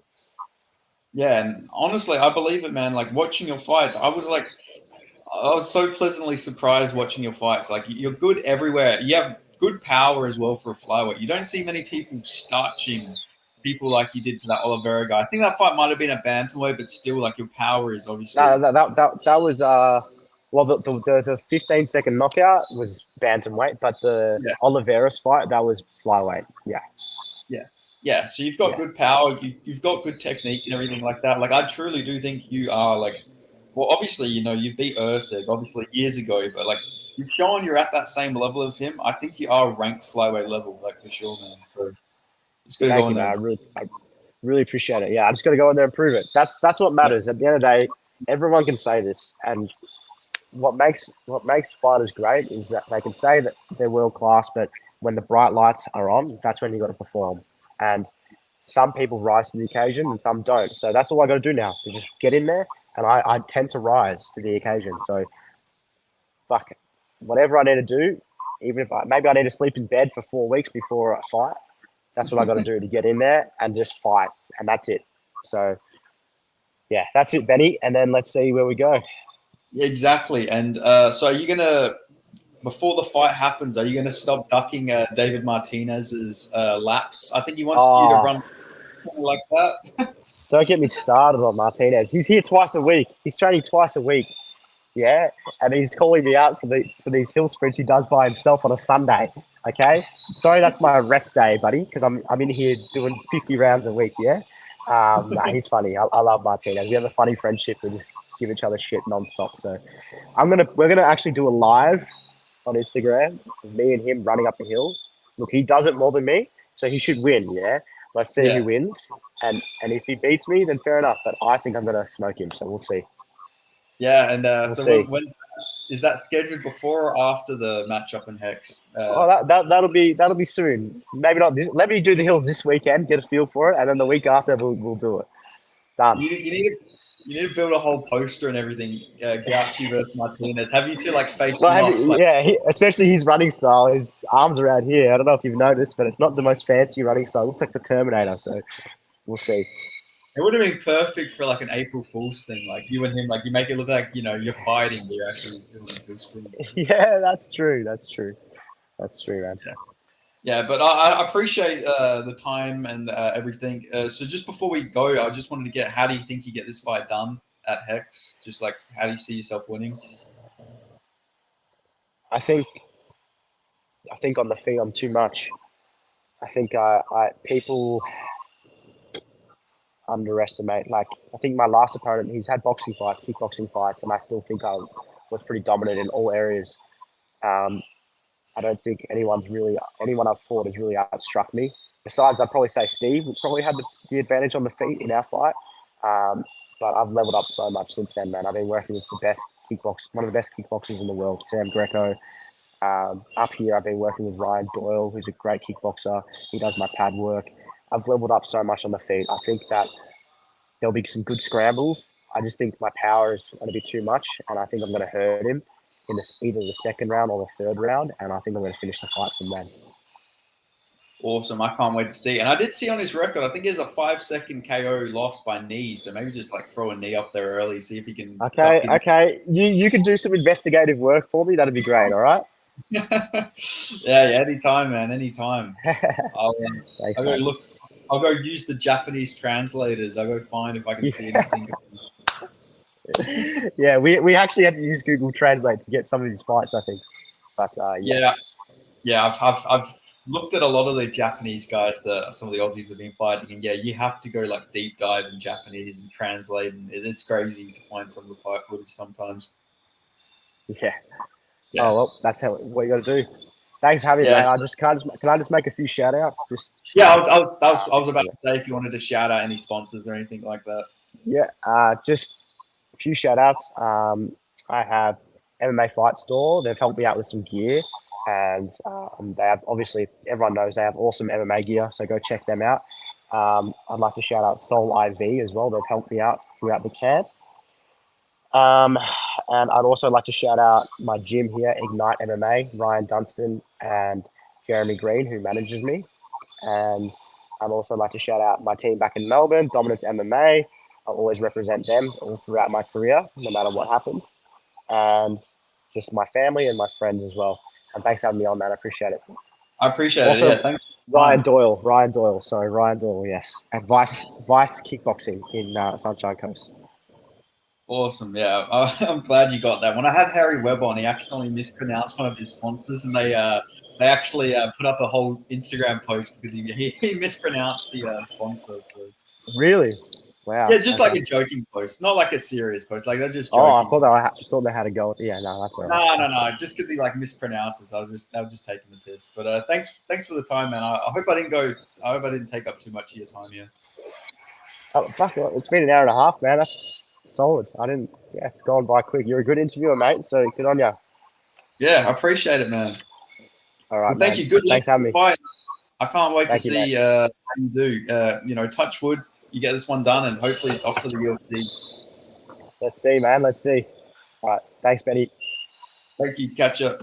S1: Yeah, and honestly, I believe it, man. Like watching your fights, I was so pleasantly surprised watching your fights. Like you're good everywhere. You have good power as well for a flyweight. You don't see many people starching people like you did to that Oliveira guy. I think that fight might have been a bantamweight, but still, like your power is
S2: No,
S1: obviously.
S2: that was well, the 15-second knockout was bantamweight, but the
S1: Yeah,
S2: Oliveira's fight, that was flyweight. Yeah,
S1: yeah, yeah. So you've got
S2: yeah.
S1: good power. You've got good technique and everything like that. Like I truly do think you are like. Well, obviously, you've beat Usyk obviously years ago, but like you've shown you're at that same level of him. I think you are ranked flyweight level, like for sure, man. So just got to go
S2: Thank
S1: in
S2: you, man.
S1: there.
S2: I really appreciate it. Yeah, I just got to go in there and prove it. That's what
S1: Yeah,
S2: matters. At the end of the day, everyone can say this, and what makes fighters great is that they can say that they're world class, but when the bright lights are on, that's when you got to perform. And some people rise to the occasion, and some don't. So that's all I got to do now is just get in there, and I tend to rise to the occasion. So fuck it. Whatever I need to do, even if maybe I need to sleep in bed for 4 weeks before a fight. That's what I got to do to get in there and just fight, and that's it. So yeah, that's it, Benny. And then let's see where we go.
S1: exactly. And so are you gonna before the fight happens? Are you gonna stop ducking David Martinez's laps? I think he wants you to
S2: Oh,
S1: run something like that.
S2: don't get me started on Martinez. He's here twice a week. He's training twice a week. Yeah, and he's calling me out for these hill sprints he does by himself on a Sunday. Okay, sorry, that's my rest day, buddy, because I'm in here doing 50 rounds a week. Yeah, nah, he's funny. I love Martinez. We have a funny friendship. We just give each other shit nonstop. So we're gonna actually do a live on Instagram, me and him running up the hill. Look, he does it more than me, so he should win. Yeah, let's see who
S1: Yeah,
S2: wins, and if he beats me, then fair enough. But I think I'm gonna smoke him. So we'll see.
S1: yeah. And
S2: We'll
S1: so
S2: see.
S1: when is that scheduled before or after the matchup in Hex?
S2: Oh, that'll be soon. Maybe not this. Let me do the hills this weekend, get a feel for it, and then the week after we'll do it. Done.
S1: You need to build a whole poster and everything. Gauci versus Martinez. Have you two like
S2: Well,
S1: facing off? Like
S2: yeah, especially his running style. His arms around here. I don't know if you've noticed, but it's not the most fancy running style. It looks like the Terminator. So we'll see.
S1: it would have been perfect for like an April Fool's thing. Like you and him, like you make it look like you're fighting, but you're actually just doing hill sprints.
S2: Yeah, that's true. That's true. That's true, man.
S1: Yeah, yeah. But I appreciate the time and everything. So just before we go, I just wanted to get how do you think you get this fight done at Hex? Just like how do you see yourself winning?
S2: I think I think on the feet I'm too much. I think people underestimate. Like I think my last opponent, he's had boxing fights, kickboxing fights, and I still think I was pretty dominant in all areas. Um, I don't think anyone I've fought has really outstruck me. Besides, I'd probably say Steve probably had the advantage on the feet in our fight. Um, but I've leveled up so much since then, man. I've been working with one of the best kickboxers in the world, Sam Greco. Up here, I've been working with Ryan Doyle, who's a great kickboxer. He does my pad work. I've leveled up so much on the feet. I think that there'll be some good scrambles. I just think my power is going to be too much, and I think I'm going to hurt him in either the second round or the third round, and I think I'm going to finish the fight from then.
S1: Awesome. I can't wait to see. And I did see on his record, I think he has a 5-second KO loss by knee. So maybe just like throw a knee up there early, see if he can
S2: Okay, okay. You can do some investigative work for me. That'd be great. All right.
S1: Yeah, anytime, man, anytime. I'll,
S2: Thanks,
S1: I'll go
S2: man.
S1: look. I'll go use the Japanese translators. I'll go find if I can see anything.
S2: Yeah, we actually had to use Google Translate to get some of his fights, I think. But
S1: Yeah. I've looked at a lot of the Japanese guys that some of the Aussies have been fighting, and yeah, you have to go like deep dive in Japanese and translate, and it's crazy to find some of the fight footage sometimes.
S2: yeah.
S1: Yeah.
S2: Oh well, that's what you got to do. Thanks for having me,
S1: Yeah.
S2: mate. Can I just make a few shout outs?
S1: Yeah, I was about to say if you wanted to shout out any sponsors or anything like that.
S2: Yeah, just a few shout outs. I have MMA Fight Store. They've helped me out with some gear, and they have, obviously, everyone knows they have awesome MMA gear, so go check them out. I'd like to shout out Soul IV as well. They've helped me out throughout the camp. And I'd also like to shout out my gym here, Ignite MMA, Ryan Dunstan and Jeremy Green, who manages me. And I'd also like to shout out my team back in Melbourne, Dominance MMA. I'll always represent them all throughout my career, no matter what happens. And just my family and my friends as well. And thanks for having me on, man. I appreciate it.
S1: I appreciate
S2: Also,
S1: it. Yeah, thanks.
S2: Ryan Doyle. Sorry, Ryan Doyle. Yes, and Vice Kickboxing in Sunshine Coast.
S1: Awesome. Yeah, I'm glad you got that. When I had Harry Webb on, he accidentally mispronounced one of his sponsors, and they actually put up a whole Instagram post because he mispronounced the sponsor. So
S2: Really? Wow.
S1: yeah, just like a joking post, not like a serious post. Like they're just
S2: Oh,
S1: joking.
S2: I thought they had to go. Yeah, no, that's all right.
S1: No. Just because he like mispronounces, I was just taking the piss. But thanks for the time, man. I hope I didn't take up too much of your time here.
S2: Oh, fuck, it's been an hour and a half, man. That's solid. Yeah, it's gone by quick. You're a good interviewer, mate. So good on you.
S1: Yeah, I appreciate it, man.
S2: All right,
S1: well, thank
S2: man.
S1: you. Good luck.
S2: Thanks for having me.
S1: Fight. I can't wait
S2: Thank
S1: to
S2: you,
S1: see how you do. Touch wood, you get this one done, and hopefully it's off to the UFC.
S2: Let's see, man. Let's see. All right. Thanks, Benny.
S1: Thank you. Catch up.